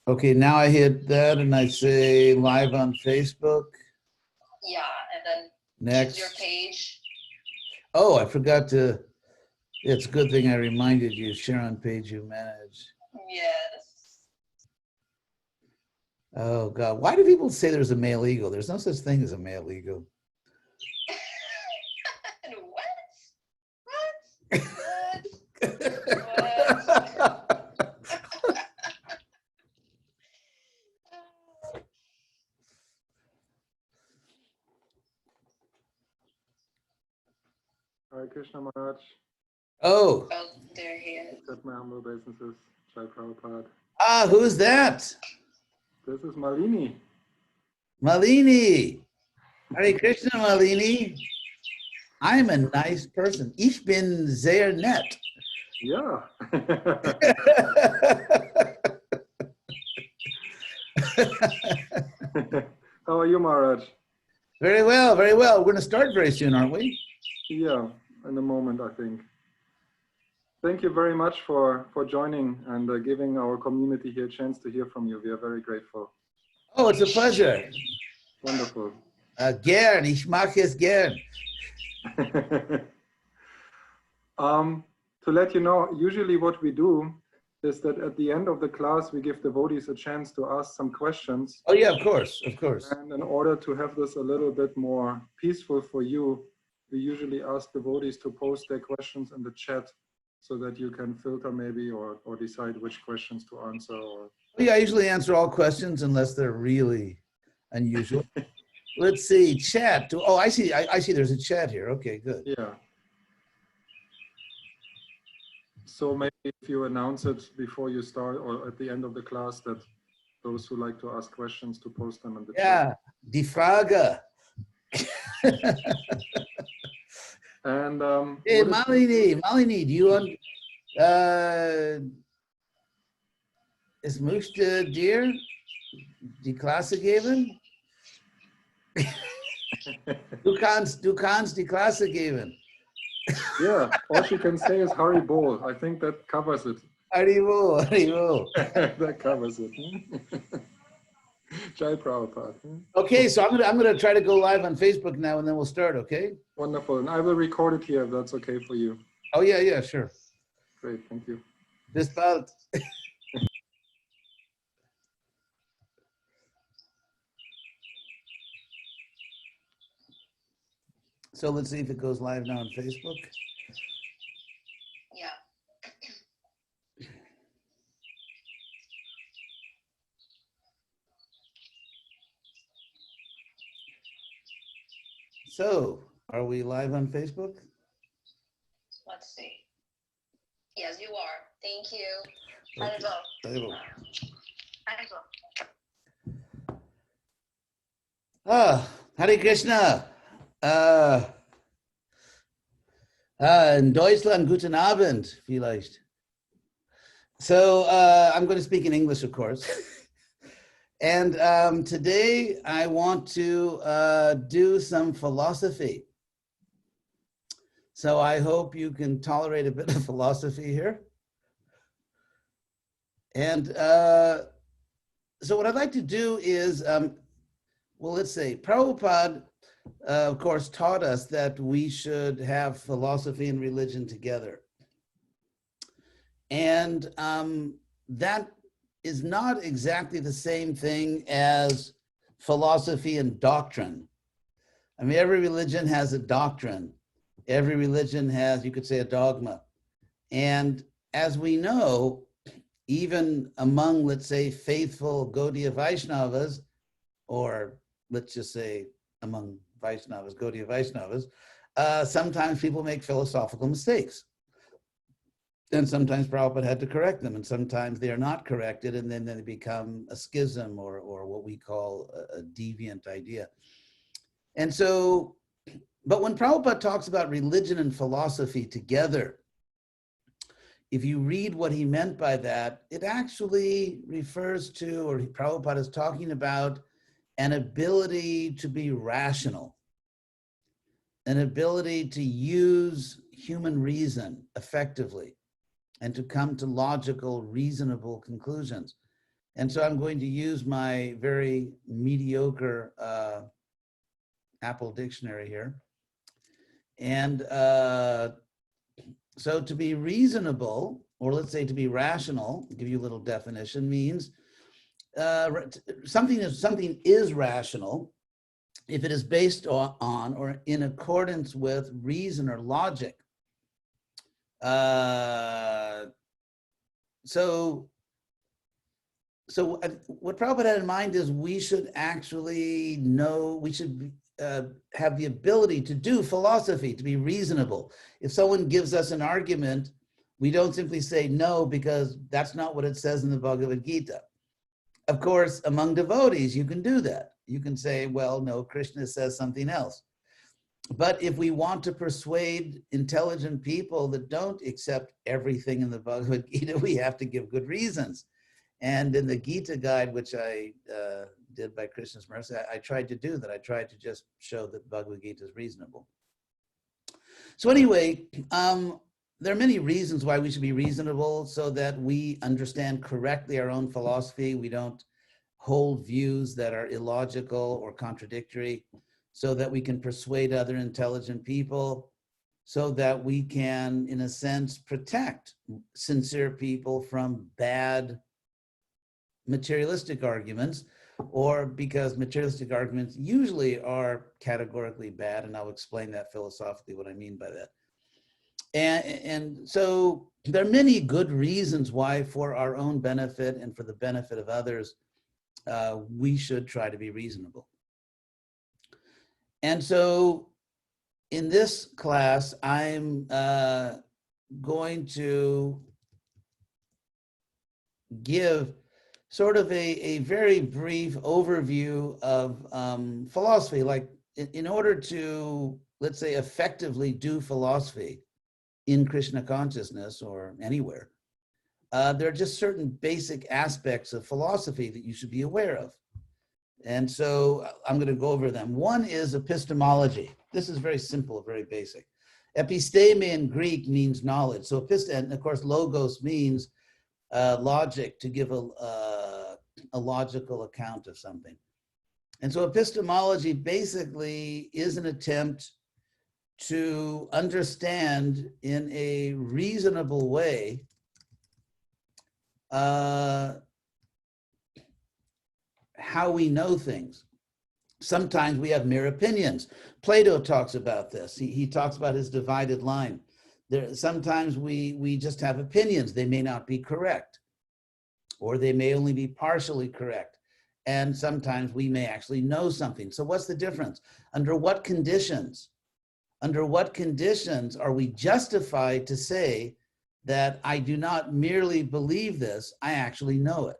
Okay, now I hit that and I say live on Facebook. Yeah, and then Next. your page. Oh, I forgot to, it's a good thing I reminded you, share on page you manage. Yes. Oh God, why do people say there's a male ego? There's no such thing as a male ego. What? Hare Krishna Maharaj. Oh. Oh, they're here. Accept my humble obeisances. Jai Prabhupada. Ah, who's that? This is Malini. Malini. Hare Krishna, Malini. I'm a nice person. Ich bin sehr nett. Yeah. How are you, Maharaj? Very well, very well. We're going to start very soon, aren't we? Yeah, in a moment, I think. Thank you very much for joining and giving our community here a chance to hear from you. We are very grateful. Oh, it's a pleasure. Wonderful. Gern, ich mag es gern. To let you know, usually what we do is that at the end of the class, we give devotees a chance to ask some questions. Oh yeah, of course, of course. And in order to have this a little bit more peaceful for you, we usually ask devotees to post their questions in the chat so that you can filter maybe or decide which questions to answer. Or... Yeah, I usually answer all questions unless they're really unusual. Let's see, chat. Oh, I see. I see. There's a chat here. Okay, good. Yeah. So maybe if you announce it before you start or at the end of the class, that those who like to ask questions to post them in the chat. Yeah, die Frage. And hey, Malini, do you want? Es möchte dir die Klasse geben? Du kannst die Klasse geben. Yeah, all she can say is Haribol. I think that covers it. Haribol, Haribol. That covers it. Jai Prabhupada. Okay, so I'm gonna try to go live on Facebook now, and then we'll start. Okay. Wonderful, and I will record it here if that's okay for you. Oh yeah, sure. Great, thank you. Bis bald. So let's see if it goes live now on Facebook. Yeah. So, are we live on Facebook? Let's see. Yes, you are. Thank you. Okay. Hare Krishna. In Deutschland, guten Abend, vielleicht. So I'm going to speak in English, of course. And today I want to do some philosophy. So I hope you can tolerate a bit of philosophy here. And so what I'd like to do is, well, let's say Prabhupada, of course, taught us that we should have philosophy and religion together. And that is not exactly the same thing as philosophy and doctrine. I mean, every religion has a doctrine. Every religion has, you could say, a dogma. And as we know, even among, let's say, faithful Gaudiya Vaishnavas, or let's just say among Vaishnavas, Gaudiya Vaishnavas, sometimes people make philosophical mistakes. And sometimes Prabhupada had to correct them, and sometimes they are not corrected, and then they become a schism or what we call a deviant idea. And so, but when Prabhupada talks about religion and philosophy together, if you read what he meant by that, it actually refers to, or Prabhupada is talking about, an ability to be rational, an ability to use human reason effectively, and to come to logical, reasonable conclusions. And so I'm going to use my very mediocre Apple dictionary here. And so to be reasonable, or let's say to be rational, I'll give you a little definition, means something is rational if it is based on or in accordance with reason or logic. So what Prabhupada had in mind is we should actually know, we should have the ability to do philosophy, to be reasonable. If someone gives us an argument, we don't simply say no because that's not what it says in the Bhagavad Gita. Of course, among devotees, you can do that. You can say, well, no, Krishna says something else. But if we want to persuade intelligent people that don't accept everything in the Bhagavad Gita, we have to give good reasons. And in the Gita guide, which I did by Krishna's mercy, I tried to do that. I tried to just show that Bhagavad Gita is reasonable. So anyway, there are many reasons why we should be reasonable so that we understand correctly our own philosophy. We don't hold views that are illogical or contradictory, so that we can persuade other intelligent people, so that we can, in a sense, protect sincere people from bad materialistic arguments, or because materialistic arguments usually are categorically bad, and I'll explain that philosophically, what I mean by that. And so there are many good reasons why, for our own benefit and for the benefit of others, we should try to be reasonable. And so in this class, I'm going to give sort of a very brief overview of philosophy. Like in order to, let's say, effectively do philosophy in Krishna consciousness or anywhere, there are just certain basic aspects of philosophy that you should be aware of. And so I'm going to go over them. One is epistemology. This is very simple, very basic. Episteme in Greek means knowledge. So and of course, logos means logic, to give a logical account of something. And so epistemology basically is an attempt to understand in a reasonable way how we know things. Sometimes we have mere opinions. Plato talks about this. He talks about his divided line. Sometimes we just have opinions. They may not be correct, or they may only be partially correct. And sometimes we may actually know something. So what's the difference? Under what conditions are we justified to say that I do not merely believe this, I actually know it?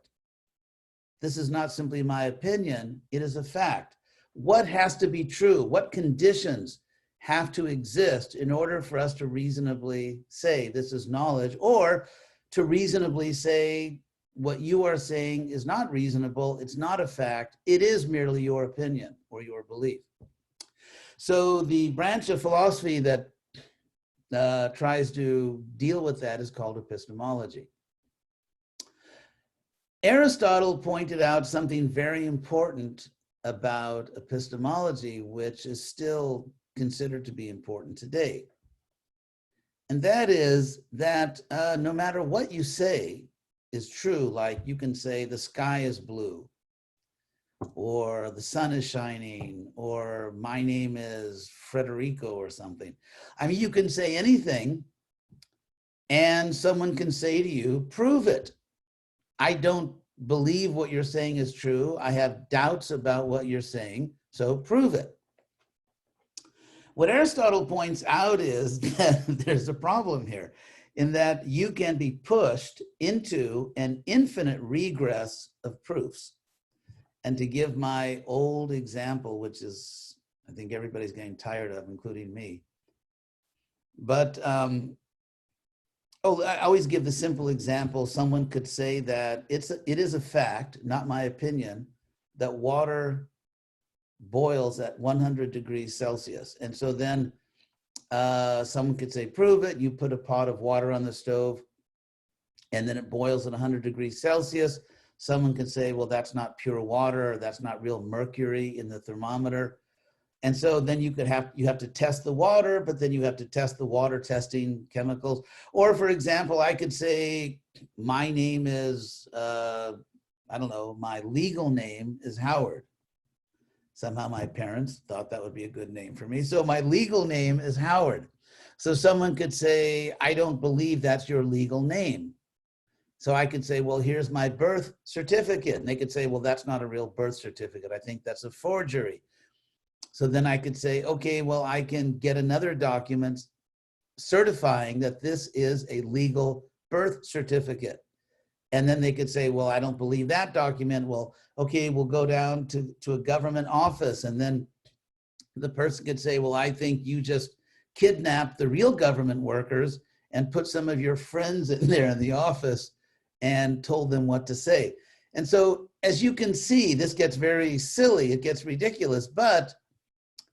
This is not simply my opinion, it is a fact. What has to be true? What conditions have to exist in order for us to reasonably say this is knowledge, or to reasonably say what you are saying is not reasonable, it's not a fact, it is merely your opinion or your belief? So the branch of philosophy that tries to deal with that is called epistemology. Aristotle pointed out something very important about epistemology, which is still considered to be important today. And that is that no matter what you say is true, like you can say the sky is blue, or the sun is shining, or my name is Frederico or something. I mean, you can say anything and someone can say to you, prove it. I don't believe what you're saying is true. I have doubts about what you're saying, so prove it. What Aristotle points out is that there's a problem here, in that you can be pushed into an infinite regress of proofs. And to give my old example, which is, I think everybody's getting tired of, including me. But, I always give the simple example. Someone could say that it is a fact, not my opinion, that water boils at 100 degrees Celsius. And so then someone could say, prove it. You put a pot of water on the stove and then it boils at 100 degrees Celsius. Someone could say, well, that's not pure water, or that's not real mercury in the thermometer. And so then you have to test the water, but then you have to test the water testing chemicals. Or for example, I could say my name is, I don't know, my legal name is Howard. Somehow my parents thought that would be a good name for me. So my legal name is Howard. So someone could say, I don't believe that's your legal name. So I could say, well, here's my birth certificate. And they could say, well, that's not a real birth certificate. I think that's a forgery. So then I could say, okay, well, I can get another document certifying that this is a legal birth certificate. And then they could say, well, I don't believe that document. Well, okay, we'll go down to a government office. And then the person could say, well, I think you just kidnapped the real government workers and put some of your friends in there in the office and told them what to say. And so, as you can see, this gets very silly, it gets ridiculous, but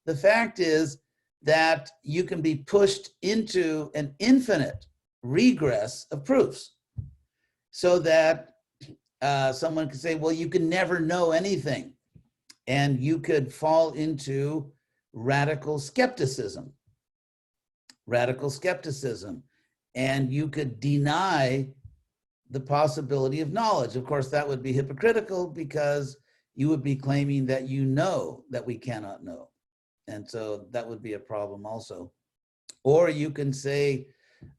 the fact is that you can be pushed into an infinite regress of proofs, so that someone could say, well, you can never know anything, and you could fall into radical skepticism, and you could deny the possibility of knowledge. Of course, that would be hypocritical, because you would be claiming that you know that we cannot know. And so that would be a problem also. Or you can say,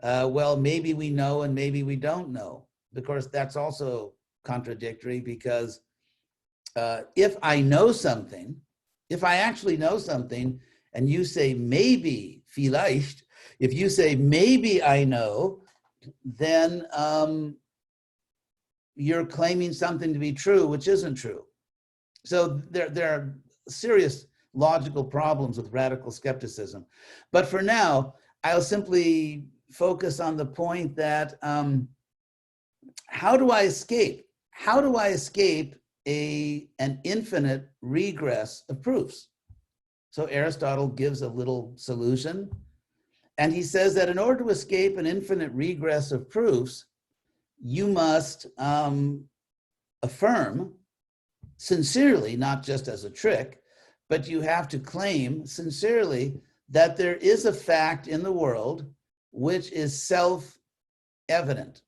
well, maybe we know and maybe we don't know. Of course, that's also contradictory, because if I know something, if I actually know something, and you say maybe, vielleicht, if you say maybe I know, then you're claiming something to be true, which isn't true. So there are serious logical problems with radical skepticism. But for now, I'll simply focus on the point that how do I escape? How do I escape an infinite regress of proofs? So Aristotle gives a little solution, and he says that in order to escape an infinite regress of proofs, you must affirm sincerely, not just as a trick, but you have to claim sincerely that there is a fact in the world which is self-evident.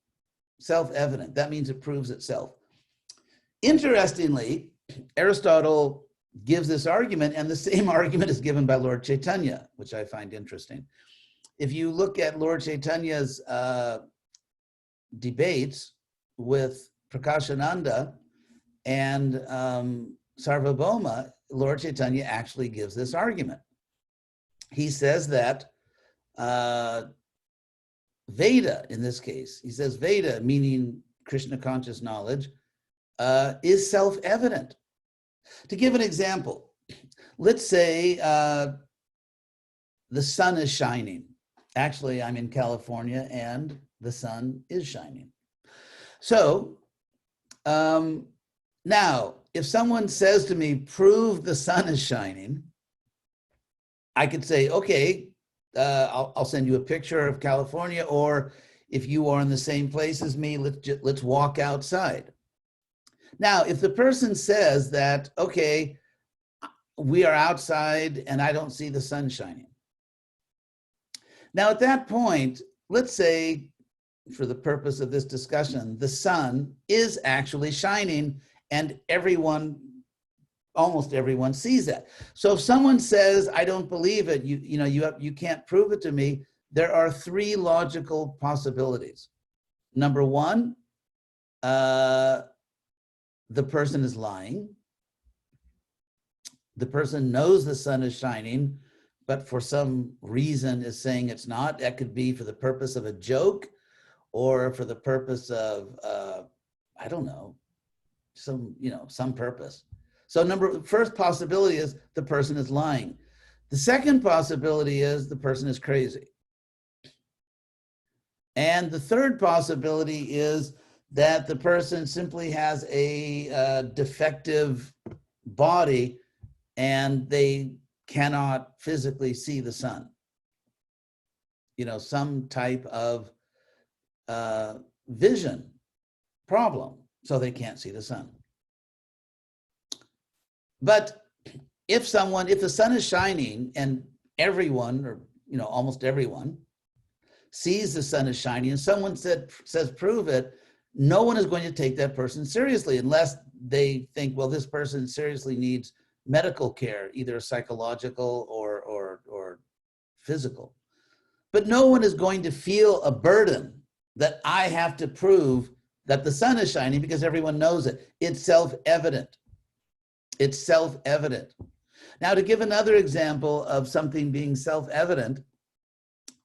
Self-evident, that means it proves itself. Interestingly, Aristotle gives this argument, and the same argument is given by Lord Chaitanya, which I find interesting. If you look at Lord Chaitanya's debates with Prakashananda and Sarvabhauma, Lord Chaitanya actually gives this argument. He says that Veda, in this case, he says Veda, meaning Krishna conscious knowledge, is self-evident. To give an example, let's say the sun is shining. Actually, I'm in California and the sun is shining. So now, if someone says to me, prove the sun is shining, I could say, okay, I'll send you a picture of California, or if you are in the same place as me, let's walk outside. Now, if the person says that, okay, we are outside and I don't see the sun shining. Now, at that point, let's say, for the purpose of this discussion, the sun is actually shining, and almost everyone sees that. So if someone says, I don't believe it, you can't prove it to me, there are three logical possibilities. Number one, the person is lying. The person knows the sun is shining, but for some reason is saying it's not. That could be for the purpose of a joke, or for the purpose of, I don't know, some purpose. So first possibility is the person is lying. The second possibility is the person is crazy. And the third possibility is that the person simply has a defective body and they cannot physically see the sun. Some type of vision problem. so they can't see the sun. But if the sun is shining and everyone, or almost everyone, sees the sun is shining and someone says prove it, no one is going to take that person seriously unless they think, well, this person seriously needs medical care, either psychological or physical. But no one is going to feel a burden that I have to prove that the sun is shining because everyone knows it. It's self-evident. It's self-evident. Now, to give another example of something being self-evident,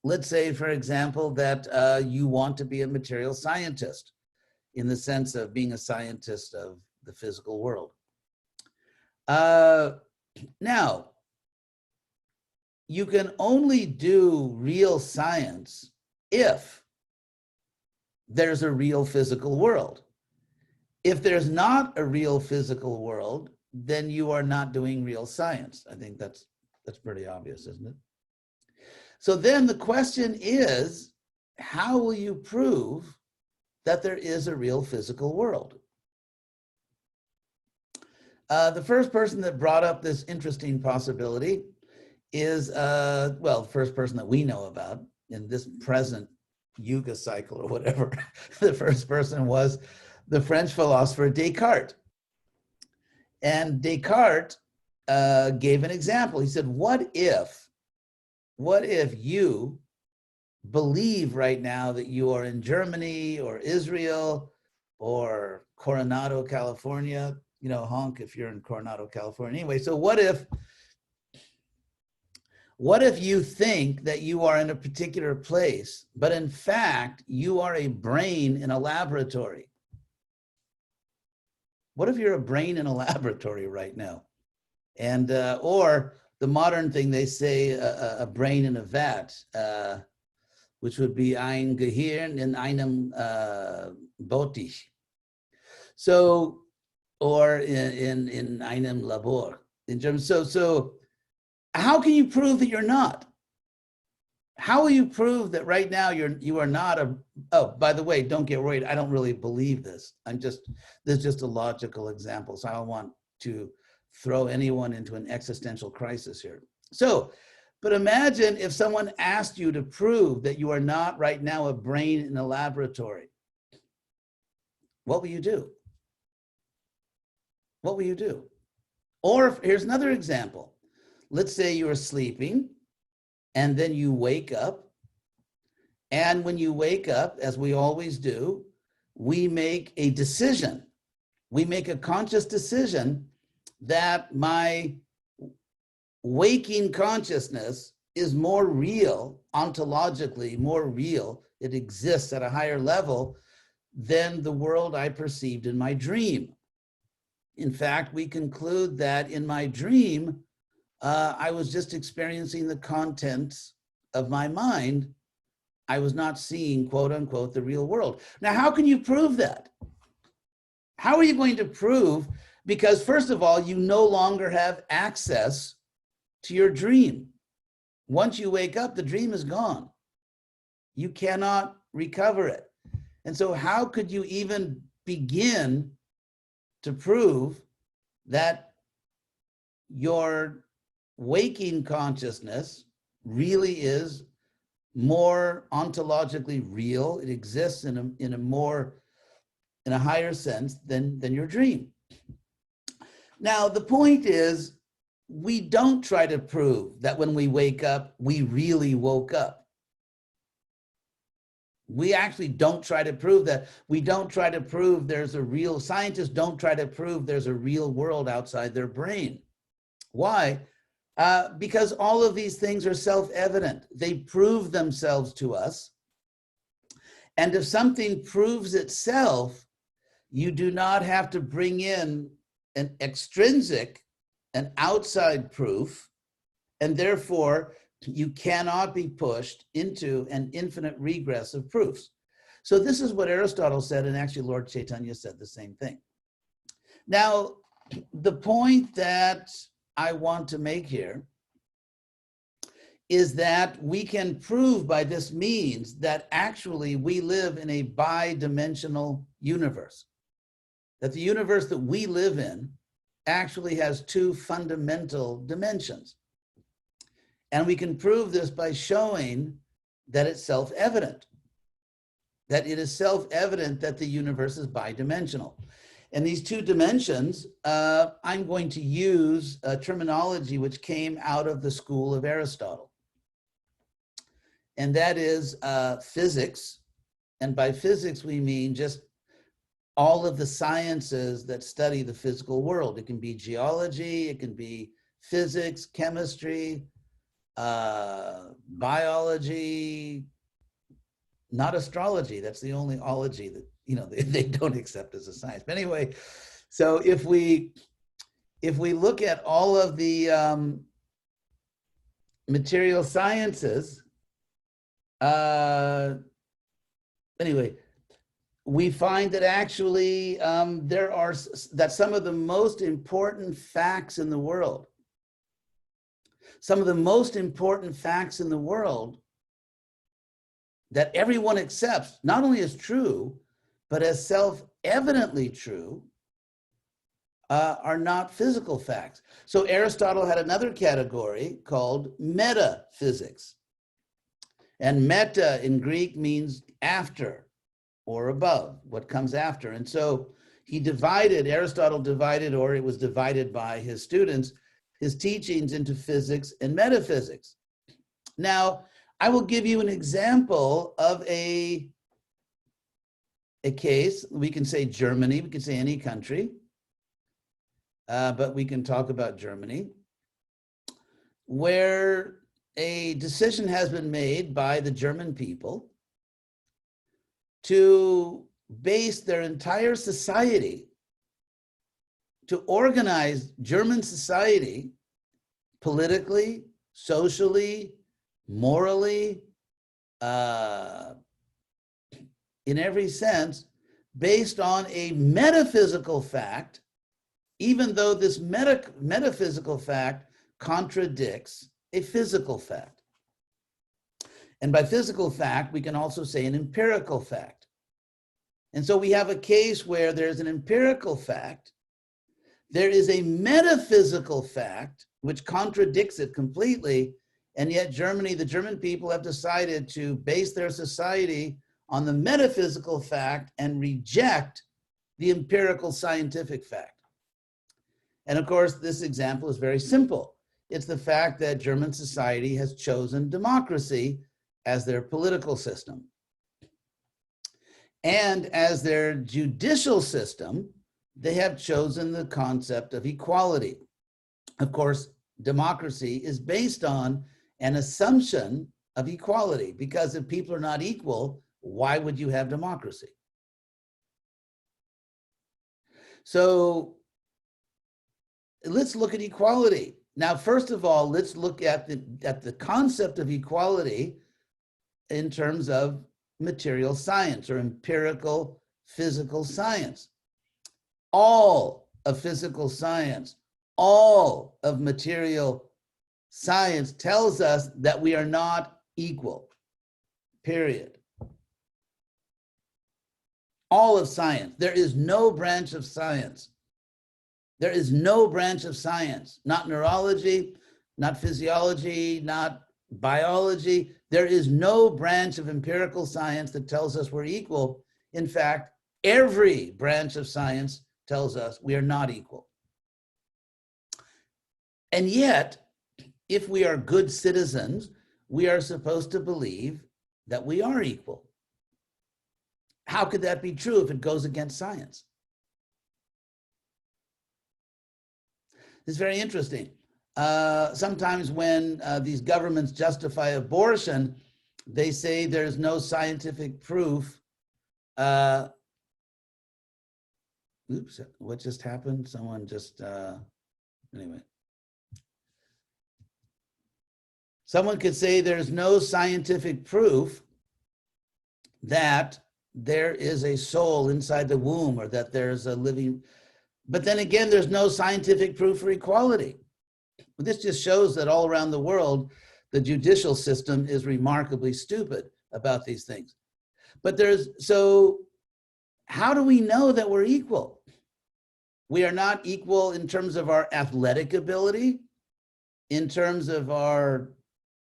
let's say, for example, that you want to be a material scientist in the sense of being a scientist of the physical world. Now, you can only do real science if there's a real physical world. If there's not a real physical world, then you are not doing real science. I think that's pretty obvious, isn't it? So then the question is, how will you prove that there is a real physical world? The first person that brought up this interesting possibility is, well, the first person that we know about in this present Yuga cycle or whatever, the first person was the French philosopher Descartes. And Descartes gave an example. He said, what if you believe right now that you are in Germany or Israel or Coronado, California, honk if you're in Coronado, California. Anyway, so what if you think that you are in a particular place, but in fact, you are a brain in a laboratory? What if you're a brain in a laboratory right now? And, or the modern thing, they say a brain in a vat, which would be ein Gehirn in einem Bottich. So, or in einem Labor. In German. So how can you prove that you're not? How will you prove that right now you are not a, oh, by the way, don't get worried. I don't really believe this. This is just a logical example. So I don't want to throw anyone into an existential crisis here. So, but imagine if someone asked you to prove that you are not right now a brain in a laboratory. What will you do? What will you do? Or here's another example. Let's say you are sleeping and then you wake up. And when you wake up, as we always do, we make a decision. We make a conscious decision that my waking consciousness is more real, ontologically more real. It exists at a higher level than the world I perceived in my dream. In fact, we conclude that in my dream, I was just experiencing the contents of my mind. I was not seeing, quote unquote, the real world. Now, how can you prove that? How are you going to prove? Because first of all, you no longer have access to your dream. Once you wake up, the dream is gone. You cannot recover it. And so how could you even begin to prove that your waking consciousness really is more ontologically real? It exists in a higher sense than your dream. Now, the point is, we don't try to prove that when we wake up, we really woke up. We actually don't try to prove that. We don't try to prove there's a real, scientists don't try to prove there's a real world outside their brain. Why? Because all of these things are self-evident. They prove themselves to us. And if something proves itself, you do not have to bring in an extrinsic, an outside proof, and therefore you cannot be pushed into an infinite regress of proofs. So this is what Aristotle said, and actually Lord Chaitanya said the same thing. Now, the point that I want to make here is that we can prove by this means that actually we live in a bi-dimensional universe. that the universe that we live in actually has two fundamental dimensions. And we can prove this by showing that it's self-evident, that it is self-evident that the universe is bidimensional. And these two dimensions, I'm going to use a terminology which came out of the school of Aristotle. And that is physics. And by physics, we mean just all of the sciences that study the physical world. It can be geology, it can be physics, chemistry, biology, not astrology. That's the only ology that, you know, they don't accept as a science. But anyway, so if we look at all of the material sciences, anyway, we find that actually that some of the most important facts in the world, that everyone accepts, not only as true, but as self-evidently true, are not physical facts. So Aristotle had another category called metaphysics. And meta in Greek means after or above, what comes after. And so Aristotle divided, or it was divided by his students, his teachings into physics and metaphysics. Now, I will give you an example of a case. We can say Germany, we can say any country, but we can talk about Germany, where a decision has been made by the German people to base their entire society, to organize German society politically, socially, morally, in every sense, based on a metaphysical fact, even though this metaphysical fact contradicts a physical fact. And by physical fact, we can also say an empirical fact. And so we have a case where there's an empirical fact, there is a metaphysical fact which contradicts it completely, and yet the German people have decided to base their society on the metaphysical fact and reject the empirical scientific fact. And of course, this example is very simple. It's the fact that German society has chosen democracy as their political system. And as their judicial system, they have chosen the concept of equality. Of course, democracy is based on an assumption of equality, because if people are not equal, why would you have democracy? So let's look at equality. Now, first of all, let's look at the concept of equality in terms of material science or empirical physical science. All of physical science, all of material science tells us that we are not equal, period. All of science. There is no branch of science. There is no branch of science, not neurology, not physiology, not biology. There is no branch of empirical science that tells us we're equal. In fact, every branch of science tells us we are not equal. And yet, if we are good citizens, we are supposed to believe that we are equal. How could that be true if it goes against science? It's very interesting. Sometimes when these governments justify abortion, they say there's no scientific proof. Oops, what just happened? Someone just, anyway. Someone could say there's no scientific proof that there is a soul inside the womb, or that there's a living, but then again, there's no scientific proof for equality. This just shows that all around the world, the judicial system is remarkably stupid about these things. But so how do we know that we're equal? We are not equal in terms of our athletic ability, in terms of our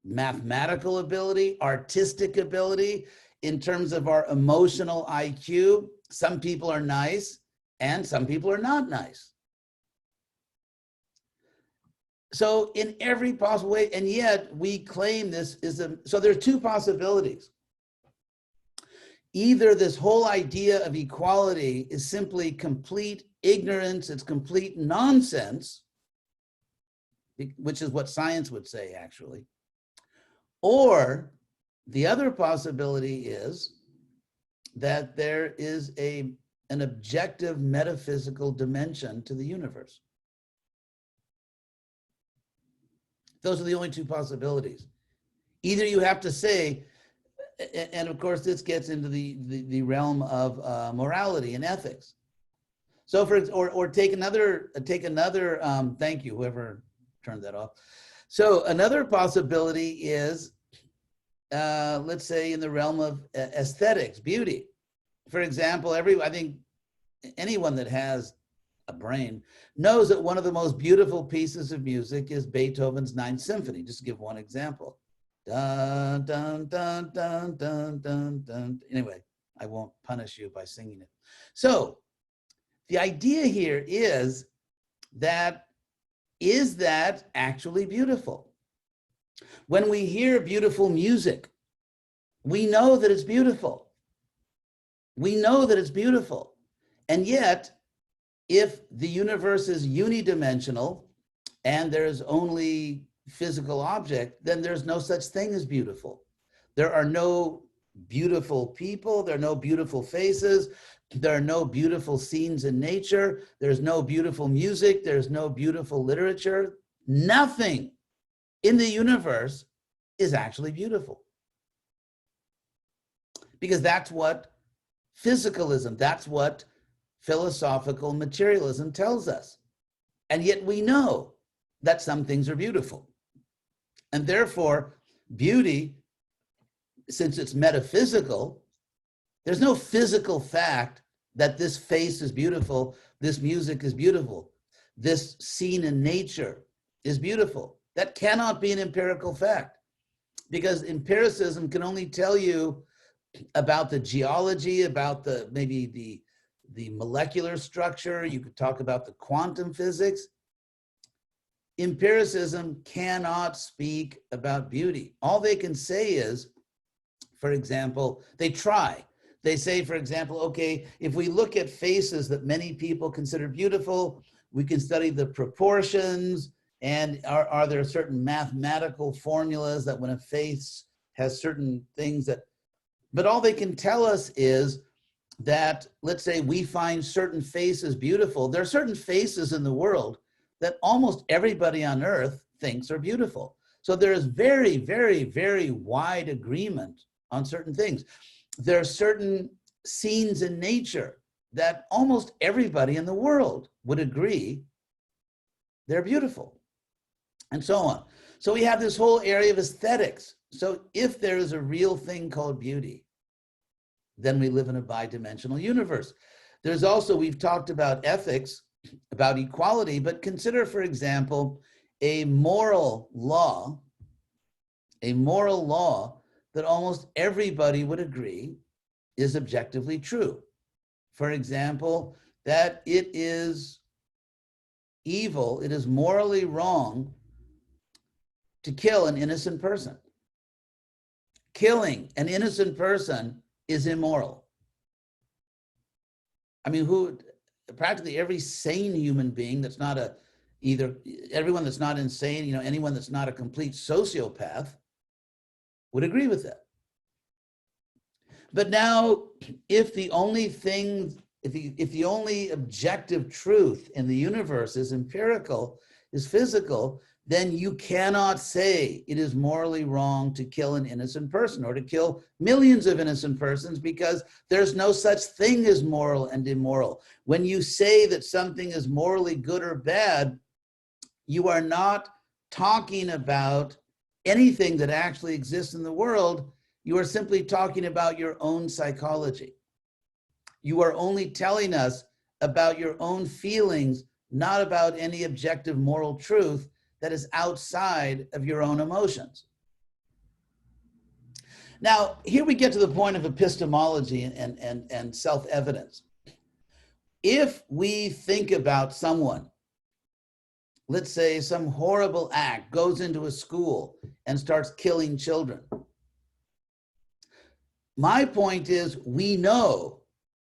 mathematical ability, artistic ability, in terms of our emotional IQ. Some people are nice and some people are not nice. So in every possible way, and yet we claim this is so there are two possibilities. Either this whole idea of equality is simply complete ignorance, it's complete nonsense, which is what science would say actually. Or the other possibility is that there is an objective metaphysical dimension to the universe. Those are the only two possibilities. Either you have to say, and of course this gets into the realm of morality and ethics. So or take another, thank you, whoever turned that off. So another possibility is, let's say in the realm of aesthetics, beauty. For example, I think anyone that has a brain knows that one of the most beautiful pieces of music is Beethoven's Ninth Symphony, just to give one example. Dun, dun, dun, dun, dun, dun, dun. Anyway, I won't punish you by singing it. So the idea here is that actually beautiful? When we hear beautiful music, we know that it's beautiful. We know that it's beautiful. And yet, if the universe is unidimensional and there's only physical object, then there's no such thing as beautiful. There are no beautiful people, there are no beautiful faces, there are no beautiful scenes in nature, there's no beautiful music, there's no beautiful literature. Nothing in the universe is actually beautiful. Because that's what physicalism, that's what philosophical materialism tells us. And yet we know that some things are beautiful. And therefore, beauty, since it's metaphysical, there's no physical fact that this face is beautiful, this music is beautiful, this scene in nature is beautiful. That cannot be an empirical fact, because empiricism can only tell you about the geology, about maybe the molecular structure. You could talk about the quantum physics. Empiricism cannot speak about beauty. All they can say is, for example, they try. They say, for example, okay, if we look at faces that many people consider beautiful, we can study the proportions, and are there certain mathematical formulas that when a face has certain things that, but all they can tell us is that, let's say we find certain faces beautiful. There are certain faces in the world that almost everybody on earth thinks are beautiful. So there is very, very, very wide agreement on certain things. There are certain scenes in nature that almost everybody in the world would agree they're beautiful, and so on. So we have this whole area of aesthetics. So if there is a real thing called beauty, then we live in a bidimensional universe. There's also, we've talked about ethics, about equality, but consider, for example, a moral law that almost everybody would agree is objectively true. For example, that it is evil, it is morally wrong to kill an innocent person. Killing an innocent person is immoral. I mean, practically every sane human being that's not everyone that's not insane, anyone that's not a complete sociopath would agree with that. But now, if the only objective truth in the universe is empirical, is physical, then you cannot say it is morally wrong to kill an innocent person or to kill millions of innocent persons, because there's no such thing as moral and immoral. When you say that something is morally good or bad, you are not talking about anything that actually exists in the world. You are simply talking about your own psychology. You are only telling us about your own feelings, not about any objective moral truth that is outside of your own emotions. Now, here we get to the point of epistemology and self-evidence. If we think about someone, let's say some horrible act, goes into a school and starts killing children, my point is we know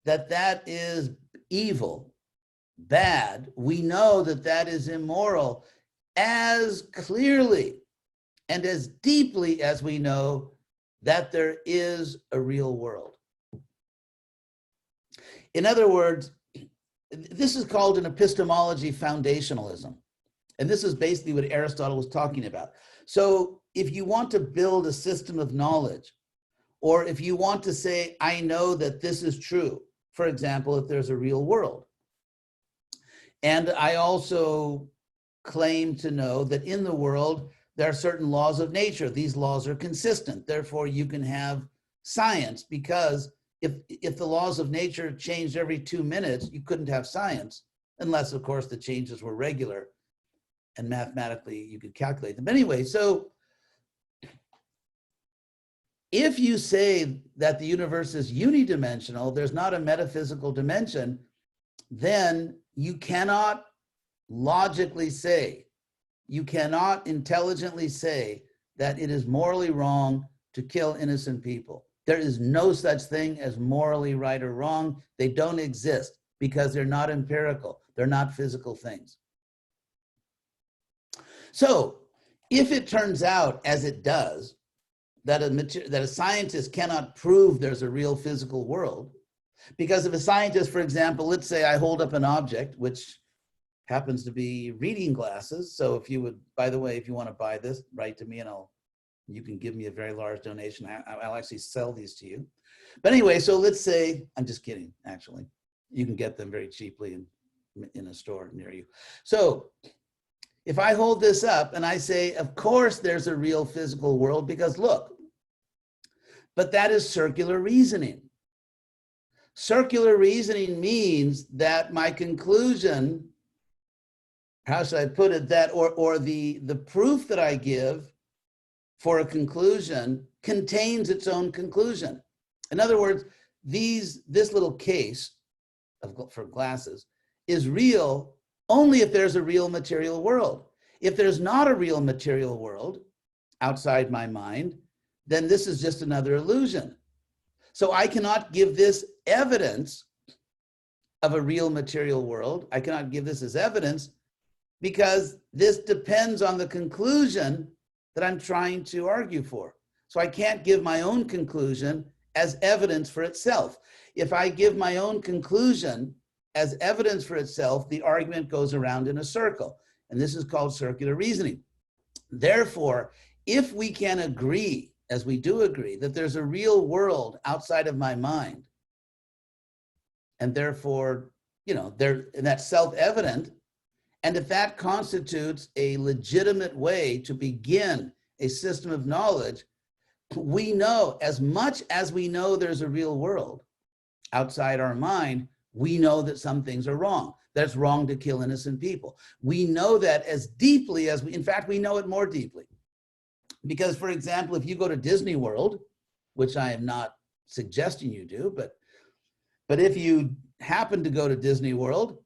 that that is evil, bad. We know that that is immoral as clearly and as deeply as we know that there is a real world. In other words, this is called an epistemology foundationalism. And this is basically what Aristotle was talking about. So if you want to build a system of knowledge, or if you want to say, I know that this is true, for example, if there's a real world. And I also claim to know that in the world, there are certain laws of nature. These laws are consistent. Therefore, you can have science, because if the laws of nature changed every 2 minutes, you couldn't have science, unless, of course, the changes were regular and mathematically you could calculate them. But anyway, so if you say that the universe is unidimensional, there's not a metaphysical dimension, then you cannot logically say, you cannot intelligently say that it is morally wrong to kill innocent people. There is no such thing as morally right or wrong. They don't exist because they're not empirical. They're not physical things. So if it turns out, as it does, that a scientist cannot prove there's a real physical world, because if a scientist, for example, let's say I hold up an object, which happens to be reading glasses. So if you would, by the way, if you want to buy this, write to me and you can give me a very large donation. I'll actually sell these to you. But anyway, so let's say, I'm just kidding, actually. You can get them very cheaply in a store near you. So if I hold this up and I say, of course there's a real physical world, because look, but that is circular reasoning. Circular reasoning means that my conclusion, how should I put it, that or the proof that I give for a conclusion contains its own conclusion. In other words, this little case for glasses is real only if there's a real material world. If there's not a real material world outside my mind, then this is just another illusion. So I cannot give this evidence of a real material world. I cannot give this as evidence because this depends on the conclusion that I'm trying to argue for. So I can't give my own conclusion as evidence for itself. If I give my own conclusion as evidence for itself, the argument goes around in a circle. And this is called circular reasoning. Therefore, if we can agree, as we do agree, that there's a real world outside of my mind, and therefore, and that's self-evident, and if that constitutes a legitimate way to begin a system of knowledge, we know, as much as we know there's a real world outside our mind, we know that some things are wrong. That's wrong to kill innocent people. We know that as deeply as in fact, we know it more deeply. Because, for example, if you go to Disney World, which I am not suggesting you do, but if you happen to go to Disney World,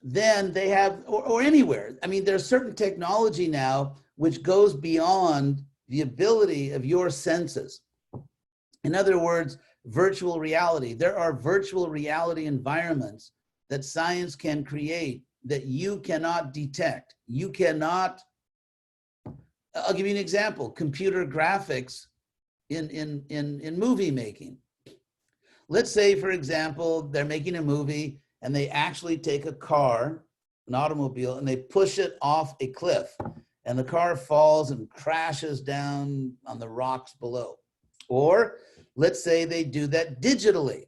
then they have, or anywhere, I mean, there's certain technology now which goes beyond the ability of your senses. In other words, virtual reality. There are virtual reality environments that science can create that you cannot detect. You cannot, I'll give you an example, computer graphics in movie making. Let's say, for example, they're making a movie and they actually take a car, an automobile, and they push it off a cliff, and the car falls and crashes down on the rocks below. Or let's say they do that digitally.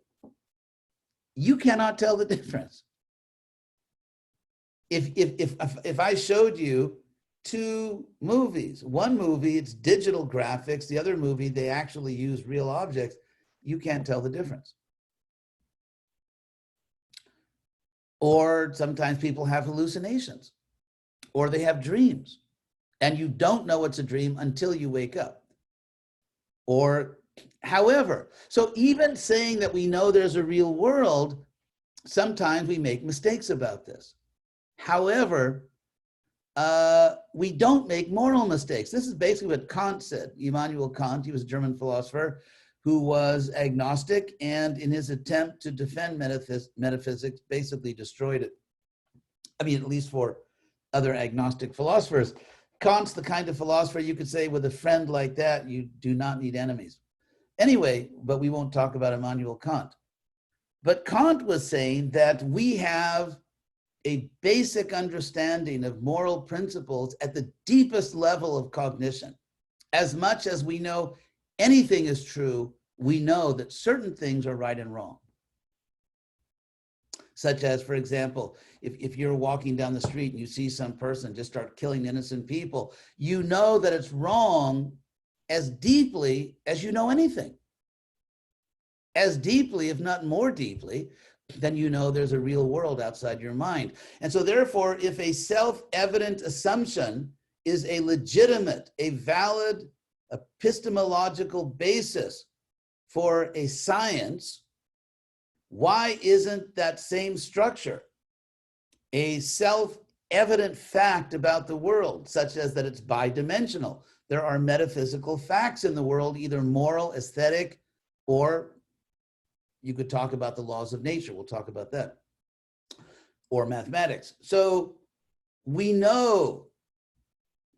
You cannot tell the difference. If I showed you two movies, one movie, it's digital graphics, the other movie, they actually use real objects, you can't tell the difference. Or sometimes people have hallucinations, or they have dreams, and you don't know it's a dream until you wake up. Or however, so even saying that we know there's a real world, sometimes we make mistakes about this. However, we don't make moral mistakes. This is basically what Kant said. Immanuel Kant, he was a German philosopher who was agnostic, and in his attempt to defend metaphysics, basically destroyed it. I mean, at least for other agnostic philosophers. Kant's the kind of philosopher you could say, with a friend like that, you do not need enemies. Anyway, but we won't talk about Immanuel Kant. But Kant was saying that we have a basic understanding of moral principles at the deepest level of cognition. As much as we know anything is true, we know that certain things are right and wrong. Such as, for example, if you're walking down the street and you see some person just start killing innocent people, you know that it's wrong as deeply as you know anything. As deeply, if not more deeply, then you know there's a real world outside your mind. And so therefore, if a self-evident assumption is a legitimate, a valid epistemological basis for a science, why isn't that same structure a self-evident fact about the world, such as that it's bidimensional? There are metaphysical facts in the world, either moral, aesthetic, or you could talk about the laws of nature. We'll talk about that. Or mathematics. So we know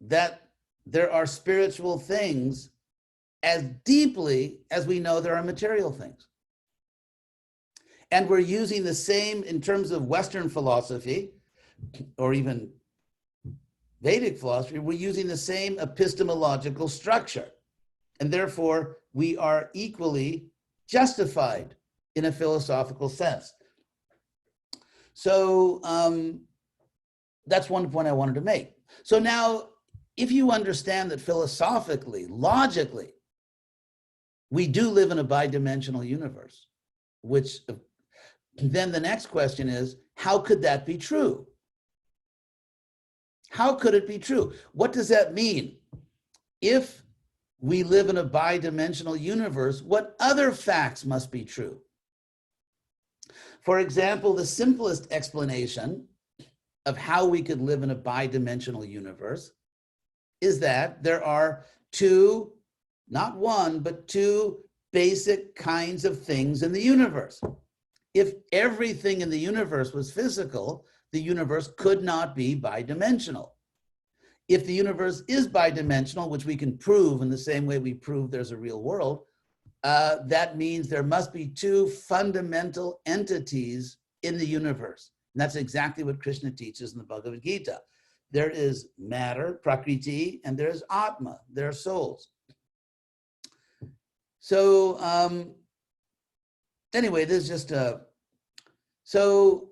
that there are spiritual things as deeply as we know there are material things. And we're using the same, in terms of Western philosophy, or even Vedic philosophy, we're using the same epistemological structure. And therefore, we are equally justified in a philosophical sense. So that's one point I wanted to make. So now, if you understand that philosophically, logically, we do live in a bidimensional universe, which then the next question is, how could that be true? How could it be true? What does that mean? If we live in a bidimensional universe, what other facts must be true? For example, the simplest explanation of how we could live in a bidimensional universe is that there are two, not one, but two basic kinds of things in the universe. If everything in the universe was physical, the universe could not be bidimensional. If the universe is bidimensional, which we can prove in the same way we prove there's a real world, that means there must be two fundamental entities in the universe. And that's exactly what Krishna teaches in the Bhagavad Gita. There is matter, prakriti, and there's atma, there are souls. So anyway, this is just so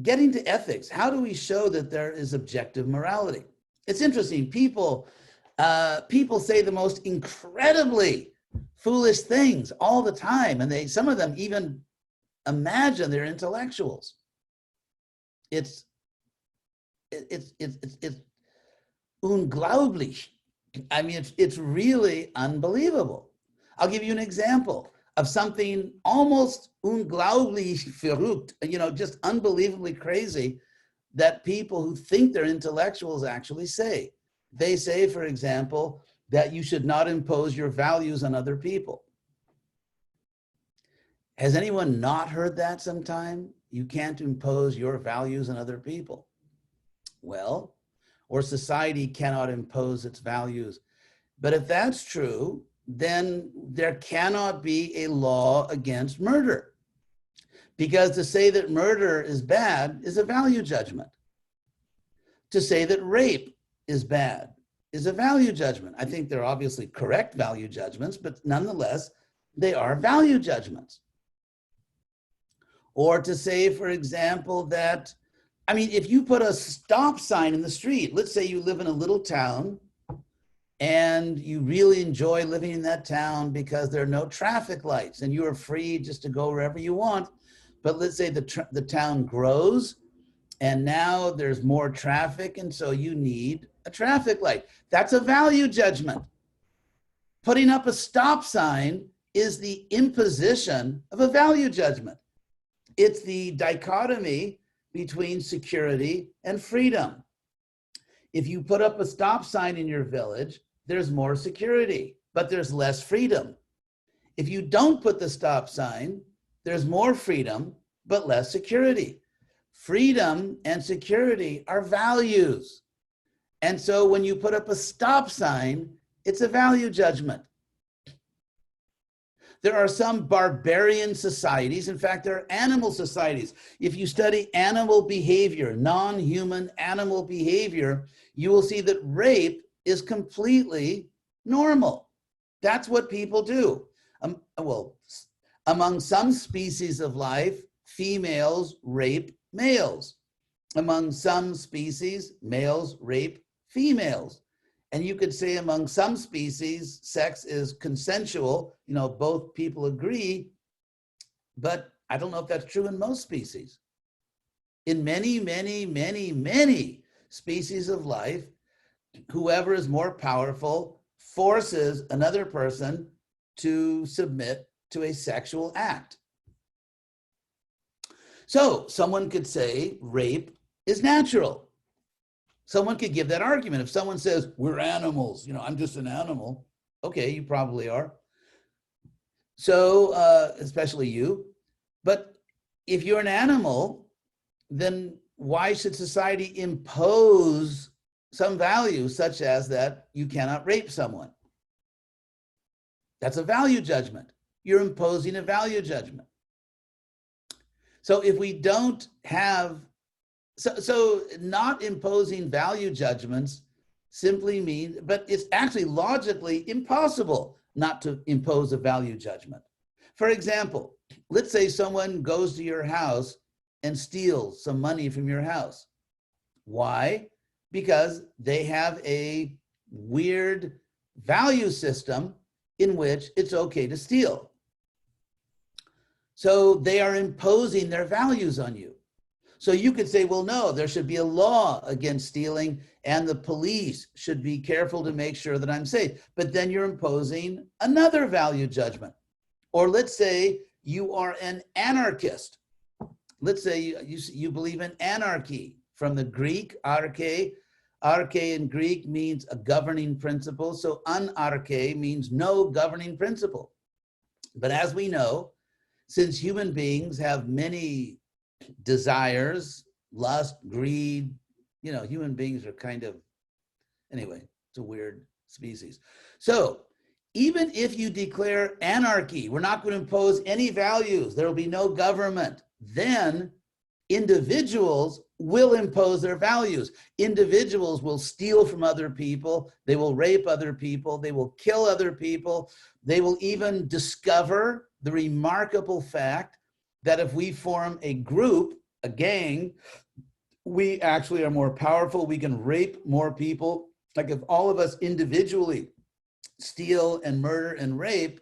getting to ethics, how do we show that there is objective morality? It's interesting, people say the most incredibly foolish things all the time, and some of them even imagine they're intellectuals. It's unglaublich. I mean, it's really unbelievable. I'll give you an example of something almost unglaublich verrückt, just unbelievably crazy, that people who think they're intellectuals actually say. They say, for example, that you should not impose your values on other people. Has anyone not heard that sometime? You can't impose your values on other people. Well, or society cannot impose its values. But if that's true, then there cannot be a law against murder. Because to say that murder is bad is a value judgment. To say that rape is bad is a value judgment. I think they're obviously correct value judgments, but nonetheless, they are value judgments. Or to say, for example, that, if you put a stop sign in the street, let's say you live in a little town and you really enjoy living in that town because there are no traffic lights and you are free just to go wherever you want. but let's say the town grows and now there's more traffic, and so you need a traffic light. That's a value judgment. Putting up a stop sign is the imposition of a value judgment. It's the dichotomy between security and freedom. If you put up a stop sign in your village, there's more security, but there's less freedom. If you don't put the stop sign, there's more freedom, but less security. Freedom and security are values. And so when you put up a stop sign, it's a value judgment. There are some barbarian societies. In fact, there are animal societies. If you study animal behavior, non-human animal behavior, you will see that rape is completely normal. That's what people do. Well, among some species of life, females rape males. Among some species, males rape females. And you could say among some species, sex is consensual, both people agree, but I don't know if that's true in most species. In many, many, many, many species of life, whoever is more powerful forces another person to submit to a sexual act. So someone could say rape is natural. Someone could give that argument. If someone says, we're animals, I'm just an animal. Okay, you probably are. So, especially you. But if you're an animal, then why should society impose some value such as that you cannot rape someone? That's a value judgment. You're imposing a value judgment. So if we don't have So not imposing value judgments simply means, but it's actually logically impossible not to impose a value judgment. For example, let's say someone goes to your house and steals some money from your house. Why? Because they have a weird value system in which it's okay to steal. So they are imposing their values on you. So you could say, well, no, there should be a law against stealing and the police should be careful to make sure that I'm safe. But then you're imposing another value judgment. Or let's say you are an anarchist. Let's say you believe in anarchy. From the Greek, arche. Arche in Greek means a governing principle. So anarche means no governing principle. But as we know, since human beings have many desires, lust, greed, human beings are anyway, it's a weird species. So even if you declare anarchy, we're not going to impose any values, there will be no government, then individuals will impose their values. Individuals will steal from other people, they will rape other people, they will kill other people, they will even discover the remarkable fact that if we form a group, a gang, we actually are more powerful. We can rape more people. Like if all of us individually steal and murder and rape,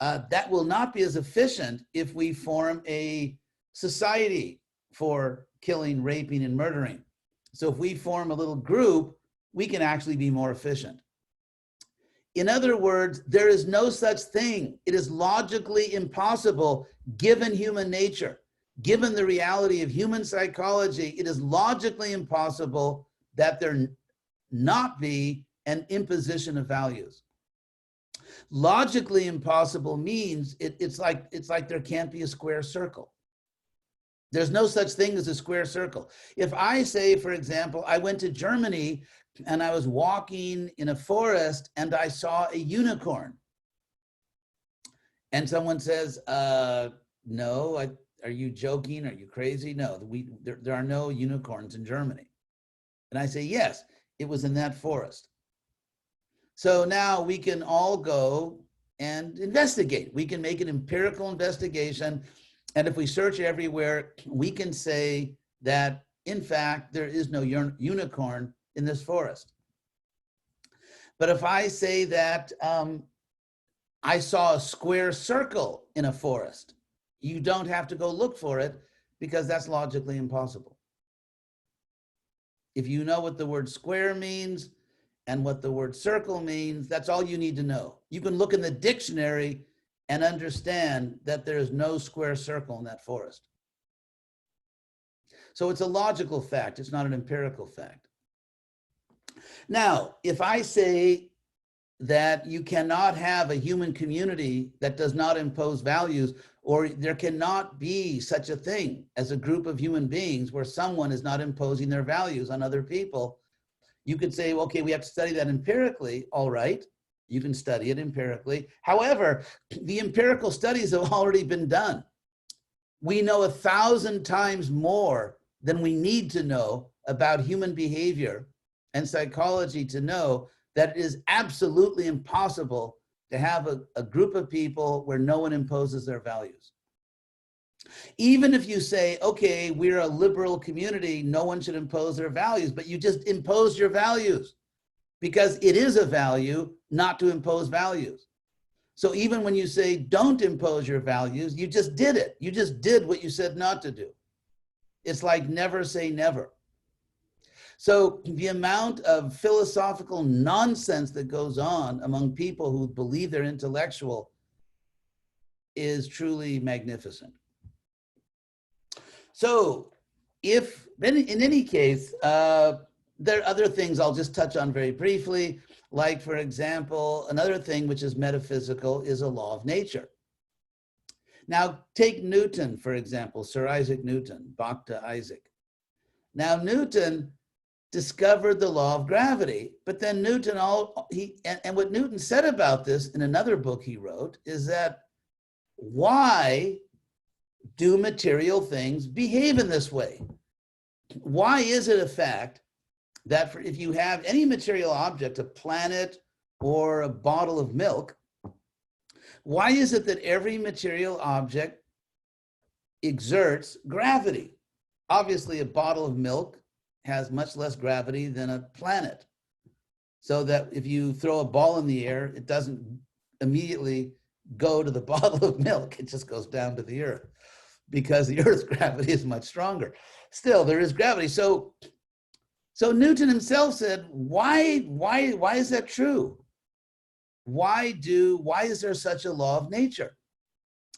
that will not be as efficient if we form a society for killing, raping, and murdering. So if we form a little group, we can actually be more efficient. In other words, there is no such thing. It is logically impossible, given human nature, given the reality of human psychology, it is logically impossible that there not be an imposition of values. Logically impossible means it's like there can't be a square circle. There's no such thing as a square circle. If I say, for example, I went to Germany and I was walking in a forest and I saw a unicorn. And someone says, no, are you joking? Are you crazy? No, there are no unicorns in Germany. And I say, yes, it was in that forest. So now we can all go and investigate. We can make an empirical investigation. And if we search everywhere, we can say that, in fact, there is no unicorn in this forest. But if I say that I saw a square circle in a forest, You don't have to go look for it because that's logically impossible. If you know what the word square means and what the word circle means, that's all you need to know. You can look in the dictionary and understand that there is no square circle in that forest. So it's a logical fact, it's not an empirical fact. Now, if I say that you cannot have a human community that does not impose values, or there cannot be such a thing as a group of human beings where someone is not imposing their values on other people, you could say, okay, we have to study that empirically. All right, you can study it empirically. However, the empirical studies have already been done. We know 1,000 times more than we need to know about human behavior and psychology to know that it is absolutely impossible to have a group of people where no one imposes their values. Even if you say, okay, we're a liberal community, no one should impose their values, but you just imposed your values because it is a value not to impose values. So even when you say don't impose your values, you just did it. You just did what you said not to do. It's like never say never. So the amount of philosophical nonsense that goes on among people who believe they're intellectual is truly magnificent. So if, in any case, there are other things I'll just touch on very briefly, like, for example, another thing which is metaphysical is a law of nature. Now, take Newton, for example, Sir Isaac Newton, Bhakta Isaac. Now, Newton discovered the law of gravity, but then Newton, and what Newton said about this in another book he wrote is that why do material things behave in this way? Why is it a fact that if you have any material object, a planet or a bottle of milk, why is it that every material object exerts gravity? Obviously, a bottle of milk has much less gravity than a planet. So that if you throw a ball in the air, it doesn't immediately go to the bottle of milk. It just goes down to the earth because the Earth's gravity is much stronger. Still, there is gravity. So Newton himself said, why is that true? Why is there such a law of nature?